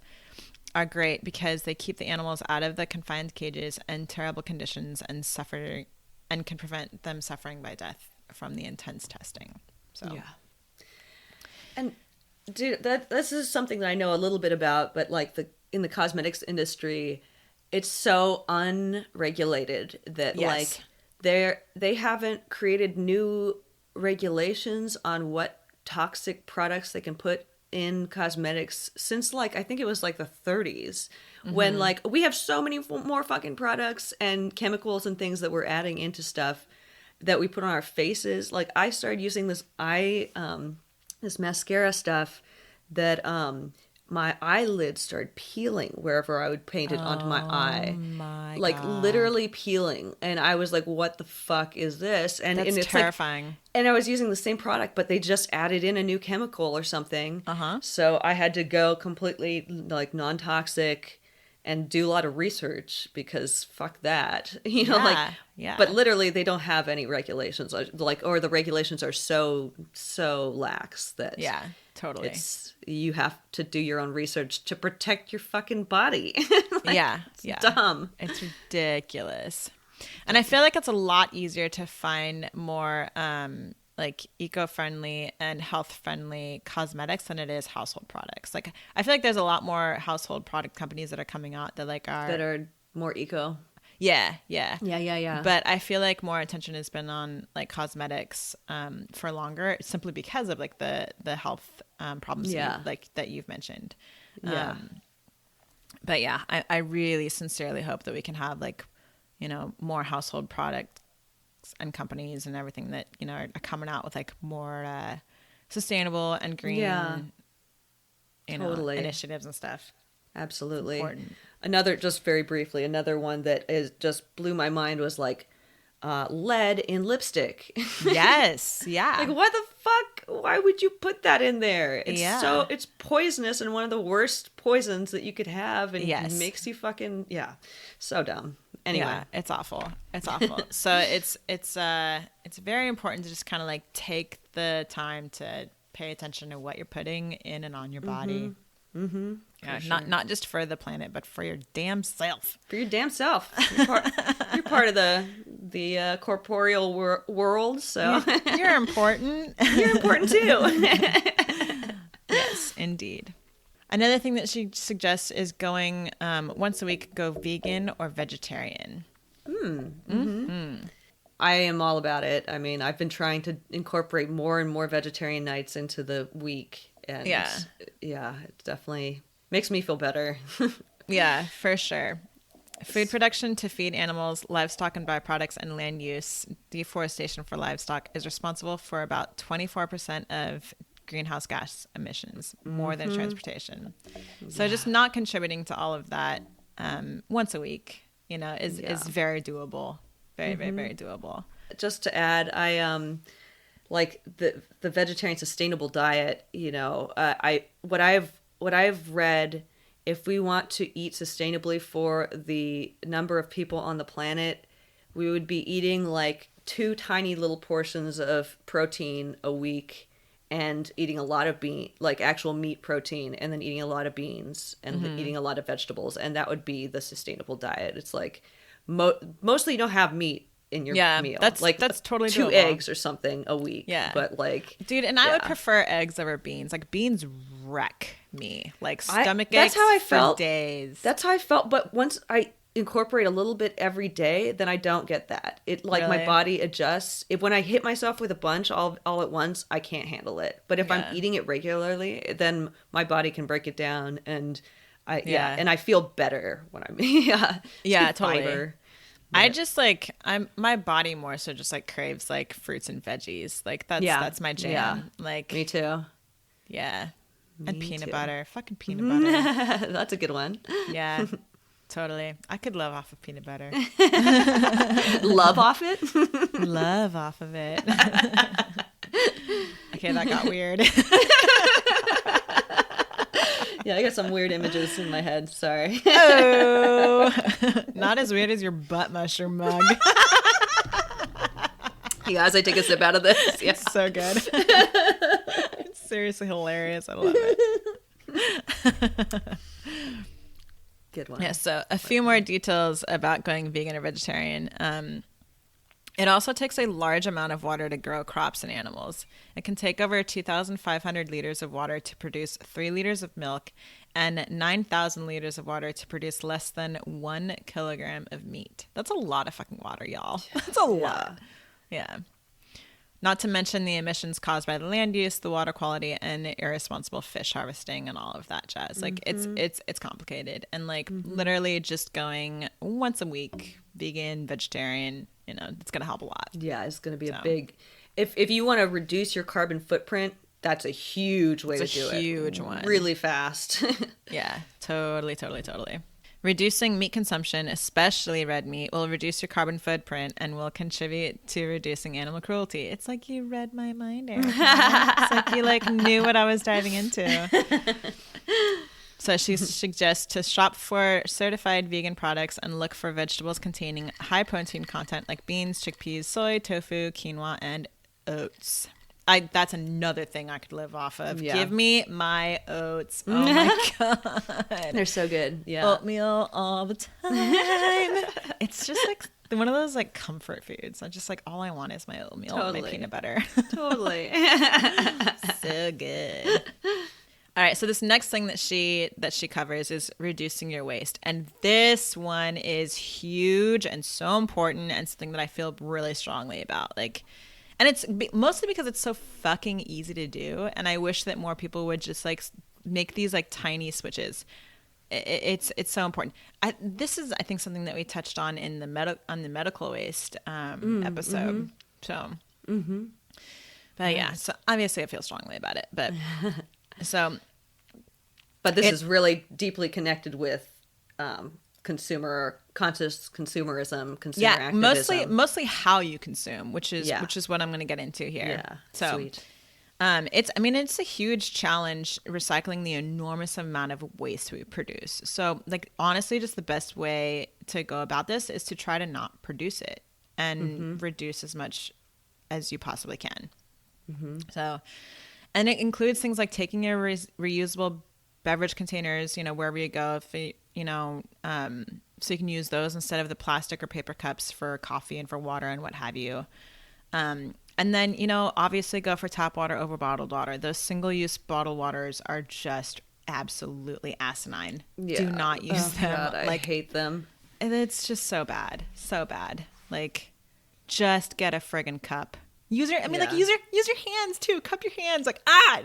are great because they keep the animals out of the confined cages and terrible conditions and can prevent them suffering by death from the intense testing. So yeah. And dude, this is something that I know a little bit about, but like in the cosmetics industry, it's so unregulated that yes. like they haven't created new regulations on what toxic products they can put in cosmetics since like I think it was like the 30s, when like we have so many more fucking products and chemicals and things that we're adding into stuff that we put on our faces. Like I started using this this mascara stuff that my eyelids started peeling wherever I would paint it onto my eye. My like God. Literally peeling. And I was like, what the fuck is this? And That's it's terrifying. Like, and I was using the same product, but they just added in a new chemical or something. So I had to go completely like non-toxic and do a lot of research because fuck that. Yeah. But literally they don't have any regulations, like, or the regulations are so lax that Yeah, totally. You have to do your own research to protect your fucking body. It's dumb. It's ridiculous. And I feel like it's a lot easier to find more like eco-friendly and health-friendly cosmetics than it is household products. Like I feel like there's a lot more household product companies that are coming out that like are more eco. Yeah. But I feel like more attention has been on like cosmetics for longer, simply because of like the health problems that you've mentioned. Yeah. But yeah, I really sincerely hope that we can have like, more household products and companies and everything that, are coming out with like more sustainable and green initiatives and stuff. Absolutely. Important. Just very briefly, another one that just blew my mind was like lead in lipstick. Yes. Yeah. Like what the fuck? Why would you put that in there? It's poisonous and one of the worst poisons that you could have, and it makes you fucking so dumb. Anyway, yeah, it's awful. So it's very important to just kind of like take the time to pay attention to what you're putting in and on your body. Mm-hmm. Yeah, sure. Not just for the planet, but for your damn self. For your damn self. You're part of the corporeal world, so you're important. You're important too. Yes, indeed. Another thing that she suggests is going once a week, go vegan or vegetarian. I am all about it. I mean, I've been trying to incorporate more and more vegetarian nights into the week. And it definitely makes me feel better. Yeah, for sure. Food production to feed animals, livestock and byproducts, and land use, deforestation for livestock is responsible for about 24% of greenhouse gas emissions, more than transportation. So just not contributing to all of that once a week, is very doable. Very, very, very doable. Just to add, I like the vegetarian sustainable diet, what I've read, if we want to eat sustainably for the number of people on the planet, we would be eating like 2 tiny little portions of protein a week and eating a lot of actual meat protein, and then eating a lot of beans and eating a lot of vegetables, and that would be the sustainable diet. It's like mostly you don't have meat in your meal. That's totally 2 doable. eggs or something a week. Yeah. But like, dude, and I would prefer eggs over beans. Like, beans wreck me. Like, stomach aches that's how I felt for days. That's how I felt. But once I incorporate a little bit every day, then I don't get that. It like my body adjusts. When I hit myself with a bunch all at once, I can't handle it. But if I'm eating it regularly, then my body can break it down, and and I feel better when I'm totally. Fiber. I just like my body more so just like craves like fruits and veggies. Like that's my jam. Yeah. Like, me too. Yeah. And peanut too. butter. Fucking peanut butter. That's a good one. Yeah. Totally. I could love off of peanut butter. Love off it? Love off of it. Okay, that got weird. Yeah, I got some weird images in my head. Sorry. Oh, not as weird as your butt mushroom mug. Yeah, as I take a sip out of this. Yeah. It's so good. It's seriously hilarious. I love it. Good one. Yeah, so a few more details about going vegan or vegetarian. It also takes a large amount of water to grow crops and animals. It can take over 2,500 liters of water to produce 3 liters of milk and 9,000 liters of water to produce less than 1 kilogram of meat. That's a lot of fucking water, y'all. That's a lot. Yeah. Not to mention the emissions caused by the land use, the water quality, and irresponsible fish harvesting and all of that jazz. Like, it's complicated. And like literally just going once a week, vegan, vegetarian, it's going to help a lot. Yeah, it's going to be a big... If you want to reduce your carbon footprint, that's a huge way to do it. It's a huge one. Really fast. Yeah, totally. Reducing meat consumption, especially red meat, will reduce your carbon footprint and will contribute to reducing animal cruelty. It's like you read my mind, Erika. It's like you knew what I was diving into. So she suggests to shop for certified vegan products and look for vegetables containing high protein content like beans, chickpeas, soy, tofu, quinoa, and oats. That's another thing I could live off of. Yeah. Give me my oats. Oh my God. They're so good. Yeah. Oatmeal all the time. It's just like one of those like comfort foods. I just like, all I want is my oatmeal and my peanut butter. Totally. So good. All right, so this next thing that she covers is reducing your waste. And this one is huge and so important and something that I feel really strongly about. And it's mostly because it's so fucking easy to do. And I wish that more people would just like make these like tiny switches. It's so important. This is, I think, something that we touched on in the medical waste episode. So, but yeah, so obviously I feel strongly about it. But but this is really deeply connected with conscious consumerism, consumer activism. Mostly how you consume, which is what I'm going to get into here. Yeah, so sweet. It's a huge challenge recycling the enormous amount of waste we produce. So like honestly, just the best way to go about this is to try to not produce it and reduce as much as you possibly can. So, and it includes things like taking your reusable beverage containers, wherever you go, so you can use those instead of the plastic or paper cups for coffee and for water and what have you. And then, obviously go for tap water over bottled water. Those single-use bottled waters are just absolutely asinine. Yeah. Do not use them. God, I hate them. And it's just so bad. So bad. Like, just get a friggin' cup. Use your hands too. Cup your hands.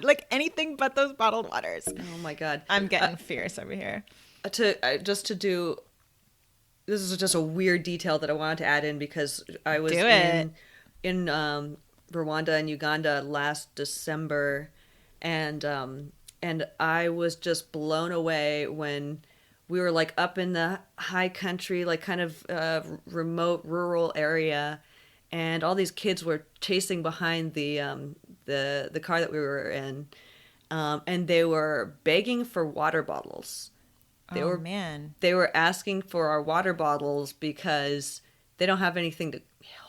Like anything but those bottled waters. Oh my God. I'm getting fierce over here. This is just a weird detail that I wanted to add in because I was in Rwanda and Uganda last December, and I was just blown away when we were like up in the high country, like kind of remote rural area. And all these kids were chasing behind the car that we were in, and they were begging for water bottles. They were asking for our water bottles because they don't have anything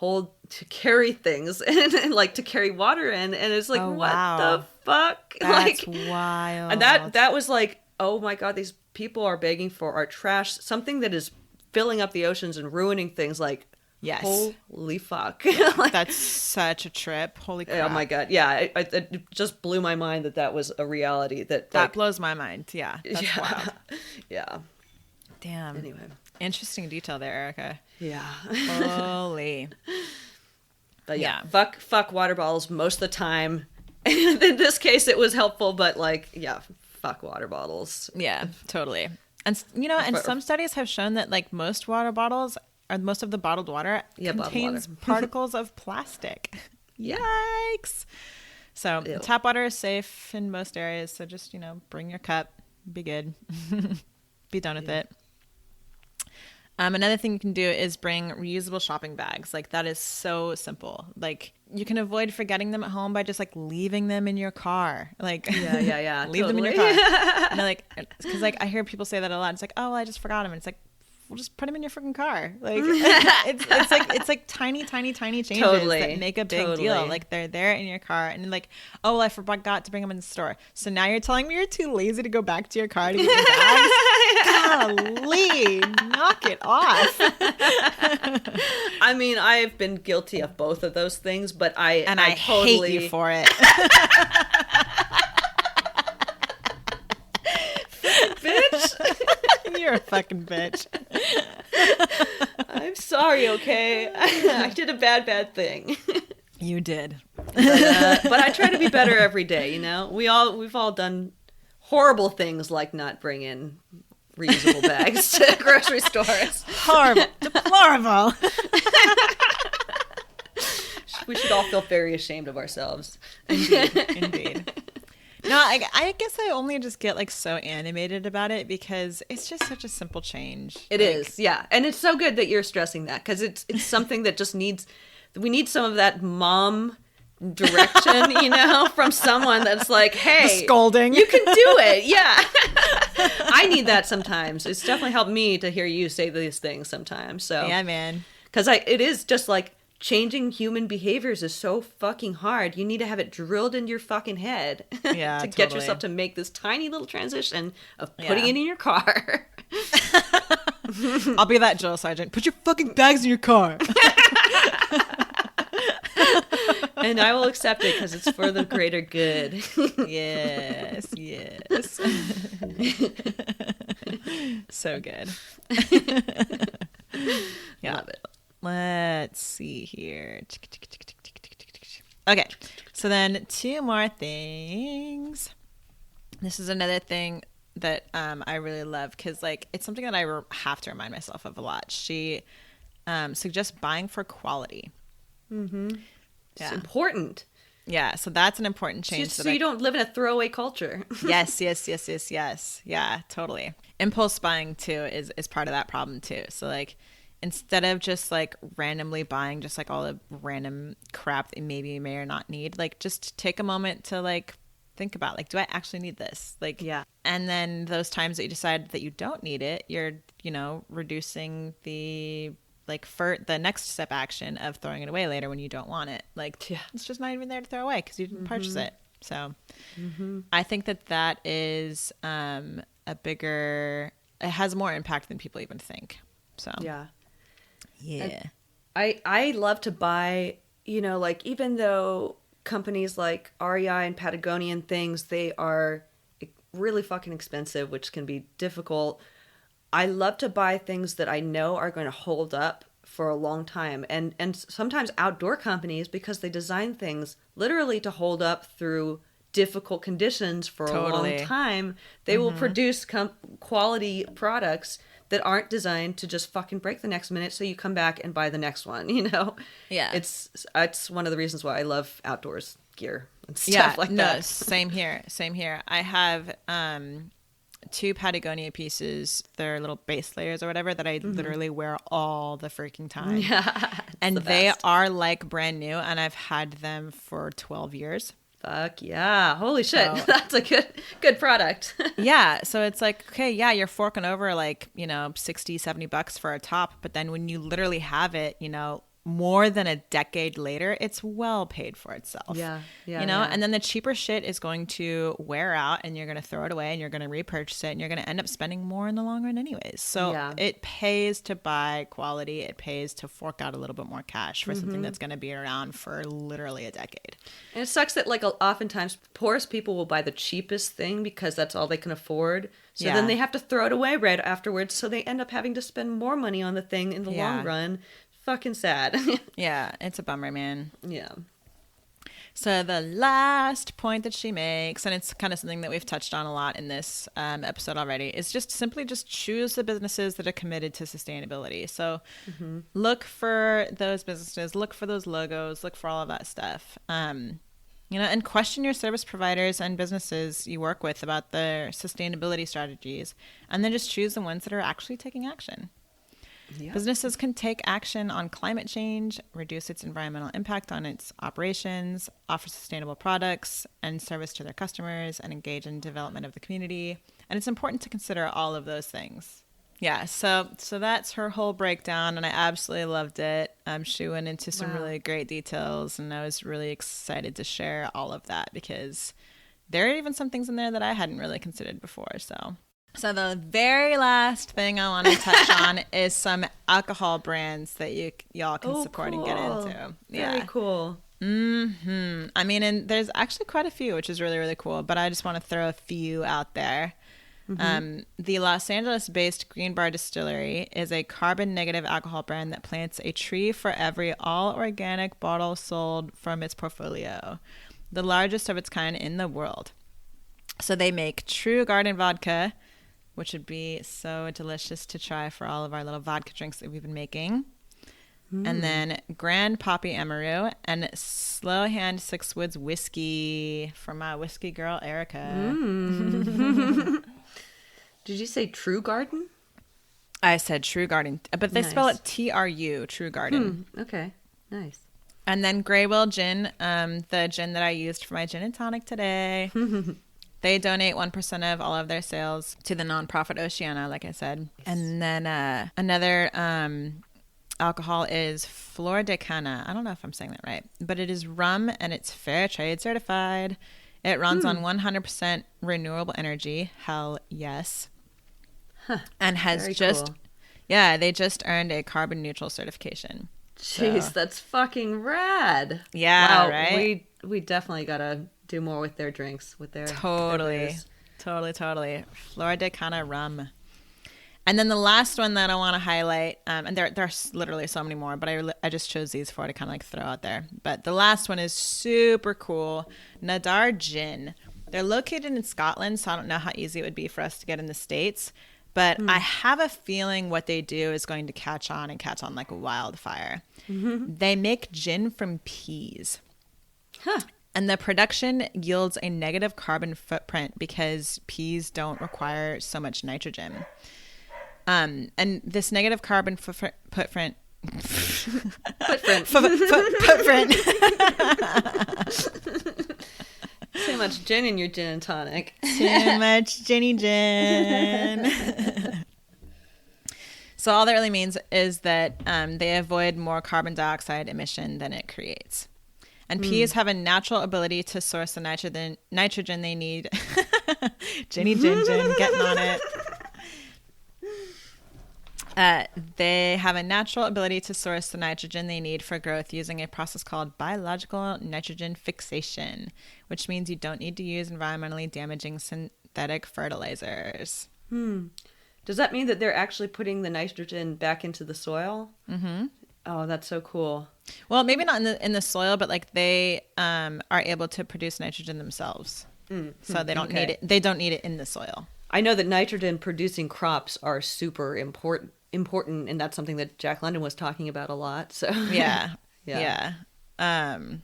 to carry things and like to carry water in, and it's like, Oh, what wow. the fuck? That's like wild. And that was like, oh my God, these people are begging for our trash, something that is filling up the oceans and ruining things. Like, yes. Holy fuck. Like, that's such a trip. Holy crap. Oh my God. Yeah. It just blew my mind that was a reality. That blows my mind. Yeah. That's wild. Yeah. Damn. Anyway. Interesting detail there, Erica. Yeah. Holy. But yeah. Fuck water bottles most of the time. In this case, it was helpful, but like, yeah, fuck water bottles. Yeah, totally. And, you know, and some studies have shown that like most water bottles, or most of the bottled water, contains particles of plastic. Yikes. So tap water is safe in most areas. So just, you know, bring your cup, be good, be done with it. Another thing you can do is bring reusable shopping bags. Like, that is so simple. Like, you can avoid forgetting them at home by just like leaving them in your car. Like, yeah, leave them in your car. And like, because like I hear people say that a lot. It's like, oh, well, I just forgot them. And it's like, well, just put them in your freaking car. Like, it's like tiny changes that make a big deal. Like, they're there in your car, and like, oh, well, I forgot to bring them in the store. So now you're telling me you're too lazy to go back to your car to get your bags? Golly, knock it off. I mean, I've been guilty of both of those things, but I totally hate you for it. Bitch. You're a fucking bitch. I'm sorry, okay? I did a bad thing. You did. But I try to be better every day, you know? We've all done horrible things like not bring in reusable bags to grocery stores. Horrible. Deplorable. We should all feel very ashamed of ourselves. Indeed. No, I guess I only just get like so animated about it because it's just such a simple change. It is, yeah. And it's so good that you're stressing that, because it's something that just we need some of that mom direction, you know, from someone that's like, hey, the scolding. You can do it. Yeah. I need that sometimes. It's definitely helped me to hear you say these things sometimes. So yeah, man. Because it is just like, changing human behaviors is so fucking hard. You need to have it drilled into your fucking head to get yourself to make this tiny little transition of putting it in your car. I'll be that drill sergeant. Put your fucking bags in your car. And I will accept it because it's for the greater good. Yes. So good. Yeah. Love it. Let's see here. Okay, so then 2 more things. This is another thing that I really love because, like, it's something that I have to remind myself of a lot. She suggests buying for quality. Mm-hmm. Yeah. It's important. Yeah, so that's an important change. So you don't live in a throwaway culture. Yes. Yeah, totally. Impulse buying, too, is part of that problem, too. So, like, instead of just like randomly buying just like all the random crap that maybe you may or not need, like just take a moment to like think about like, do I actually need this? Like, yeah. And then those times that you decide that you don't need it, you're, you know, reducing the like for the next step action of throwing it away later when you don't want it. Like, it's just not even there to throw away because you didn't purchase it. So I think that is it has more impact than people even think. So yeah. And I love to buy, you know, like, even though companies like REI and Patagonia and things, they are really fucking expensive, which can be difficult. I love to buy things that I know are going to hold up for a long time. And sometimes outdoor companies, because they design things literally to hold up through difficult conditions for a long time, they will produce quality products that aren't designed to just fucking break the next minute, so you come back and buy the next one, you know? Yeah. It's one of the reasons why I love outdoors gear and stuff like that. No, same here. I have 2 Patagonia pieces, they're little base layers or whatever, that I literally wear all the freaking time. Yeah. And they are like brand new, and I've had them for 12 years. Fuck yeah. Holy shit. So, that's a good product. Yeah. So it's like, okay, yeah, you're forking over like, you know, $60-$70 for a top. But then when you literally have it, you know, more than a decade later, it's well paid for itself. Yeah. And then the cheaper shit is going to wear out and you're going to throw it away and you're going to repurchase it and you're going to end up spending more in the long run anyways. So it pays to buy quality. It pays to fork out a little bit more cash for something that's going to be around for literally a decade. And it sucks that like oftentimes poorest people will buy the cheapest thing because that's all they can afford. So then they have to throw it away right afterwards. So they end up having to spend more money on the thing in the long run. Fucking sad. Yeah, it's a bummer, man. Yeah. So the last point that she makes, and it's kind of something that we've touched on a lot in this episode already, is just simply just choose the businesses that are committed to sustainability. So look for those businesses, look for those logos, look for all of that stuff. And question your service providers and businesses you work with about their sustainability strategies, and then just choose the ones that are actually taking action. Yep. Businesses can take action on climate change, reduce its environmental impact on its operations, offer sustainable products and service to their customers, and engage in development of the community. And it's important to consider all of those things. Yeah, so that's her whole breakdown, and I absolutely loved it. She went into some really great details, and I was really excited to share all of that because there are even some things in there that I hadn't really considered before, So the very last thing I want to touch on is some alcohol brands that y'all can support and get into. Very cool. I mean, and there's actually quite a few, which is really, really cool. But I just want to throw a few out there. The Los Angeles-based Green Bar Distillery is a carbon-negative alcohol brand that plants a tree for every all-organic bottle sold from its portfolio, the largest of its kind in the world. So they make True Garden vodka, which would be so delicious to try for all of our little vodka drinks that we've been making. And then Grand Poppy Amaru and Slow Hand Six Woods whiskey from my whiskey girl, Erika. Did you say True Garden? I said True Garden, but they spell it TRU, True Garden. Okay, nice. And then Grey Will Gin, the gin that I used for my gin and tonic today. They donate 1% of all of their sales to the nonprofit Oceana, like I said. And then another alcohol is Flor de Cana. I don't know if I'm saying that right, but it is rum and it's fair trade certified. It runs on 100% renewable energy. Hell yes. And has cool. They just earned a carbon neutral certification. Jeez, that's fucking rad. Yeah, wow, right? We definitely gotta do more with their drinks, with their totally. Flor de Cana rum. And then the last one that I want to highlight, and there's literally so many more, but I just chose these four to kind of like throw out there. But the last one is super cool. Nadar Gin. They're located in Scotland, so I don't know how easy it would be for us to get in the States. But I have a feeling what they do is going to catch on like a wildfire. They make gin from peas. And the production yields a negative carbon footprint because peas don't require so much nitrogen. And this negative carbon footprint. Too much gin in your gin and tonic. Too much ginny gin. So all that really means is that they avoid more carbon dioxide emission than it creates. And peas have a natural ability to source the nitrogen they need. Ginny gin, getting on it. They have a natural ability to source the nitrogen they need for growth using a process called biological nitrogen fixation, which means you don't need to use environmentally damaging synthetic fertilizers. Does that mean that they're actually putting the nitrogen back into the soil? Oh, that's so cool. Well, maybe not in the soil, but like they are able to produce nitrogen themselves, so they don't need it. They don't need it in the soil. I know that nitrogen producing crops are super important, and that's something that Jack London was talking about a lot. So yeah. But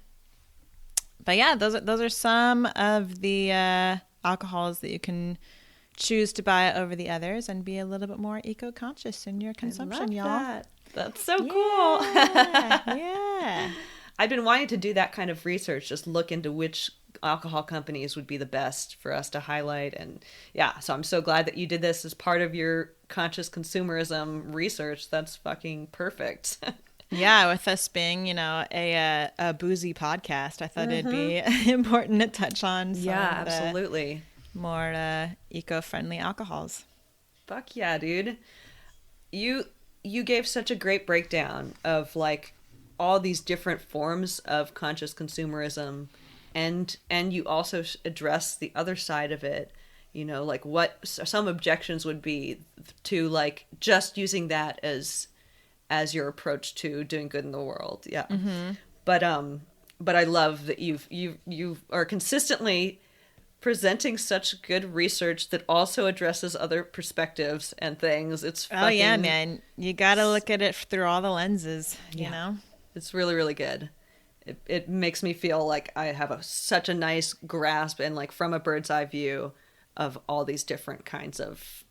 yeah, those are some of the alcohols that you can choose to buy over the others and be a little bit more eco-conscious in your consumption, y'all. That's so cool. Yeah. I've been wanting to do that kind of research, just look into which alcohol companies would be the best for us to highlight. And yeah, so I'm so glad that you did this as part of your conscious consumerism research. That's fucking perfect. Yeah, with us being, a boozy podcast, I thought it'd be important to touch on some of the absolutely. more eco-friendly alcohols. Fuck yeah, dude. You gave such a great breakdown of like all these different forms of conscious consumerism, and you also address the other side of it, like what some objections would be to like just using that as your approach to doing good in the world. Yeah. But I love that you are consistently presenting such good research that also addresses other perspectives and things. It's fucking, oh yeah, man, you gotta look at it through all the lenses. You know, it's really, really good. It makes me feel like I have such a nice grasp and like from a bird's eye view of all these different kinds of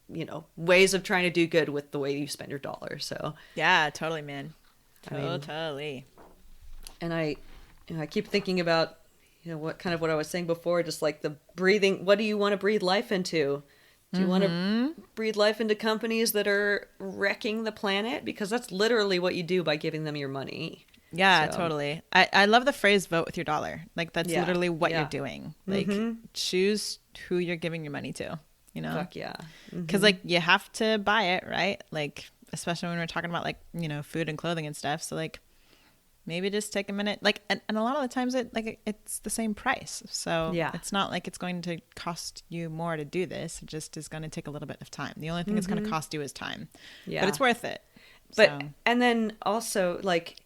ways of trying to do good with the way you spend your dollar. So yeah, totally, man, totally. And I keep thinking about what I was saying before, just like the breathing. What do you want to breathe life into? Do you want to breathe life into companies that are wrecking the planet? Because that's literally what you do by giving them your money. Yeah, totally. I love the phrase vote with your dollar. Like that's literally what you're doing. Like choose who you're giving your money to, Fuck yeah. Because like you have to buy it, right? Like especially when we're talking about like, food and clothing and stuff. So like maybe just take a minute, like, and a lot of the times it's the same price. So it's not like it's going to cost you more to do this. It just is going to take a little bit of time. The only thing it's going to cost you is time. Yeah. But it's worth it. But, and then also like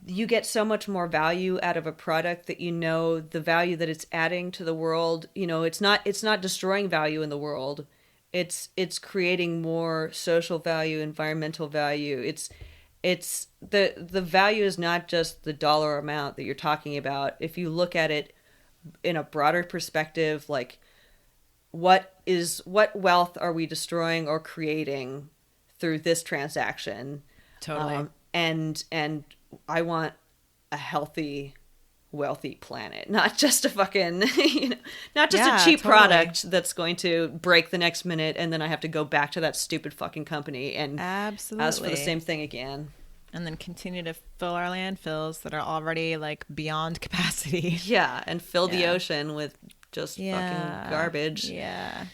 you get so much more value out of a product that the value that it's adding to the world. It's not destroying value in the world. It's creating more social value, environmental value. It's the value is not just the dollar amount that you're talking about. If you look at it in a broader perspective, like what wealth are we destroying or creating through this transaction? Totally. And I want a healthy, wealthy planet, not just a fucking, not just a cheap product that's going to break the next minute, and then I have to go back to that stupid fucking company and ask for the same thing again. And then continue to fill our landfills that are already like beyond capacity. Yeah, and fill the ocean with just fucking garbage. Yeah.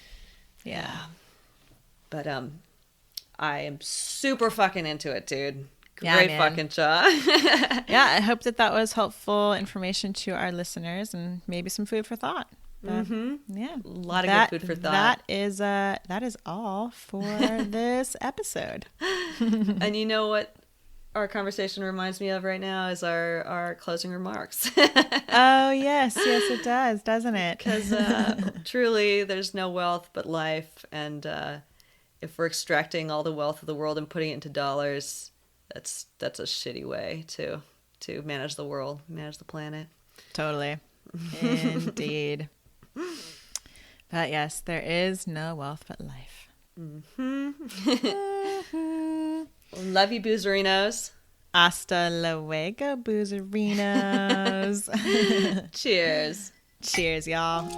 But I am super fucking into it, dude. Great fucking show. Yeah, I hope that was helpful information to our listeners and maybe some food for thought. But, yeah, a lot of good food for thought. That is all for this episode. And you know what our conversation reminds me of right now is our closing remarks. Oh yes, it does, doesn't it? Because truly, there's no wealth but life, and if we're extracting all the wealth of the world and putting it into dollars, that's a shitty way to manage the world, manage the planet. Totally. Indeed. But yes, there is no wealth but life. Love you, boozerinos. Hasta luego, boozerinos. Cheers. Cheers, y'all.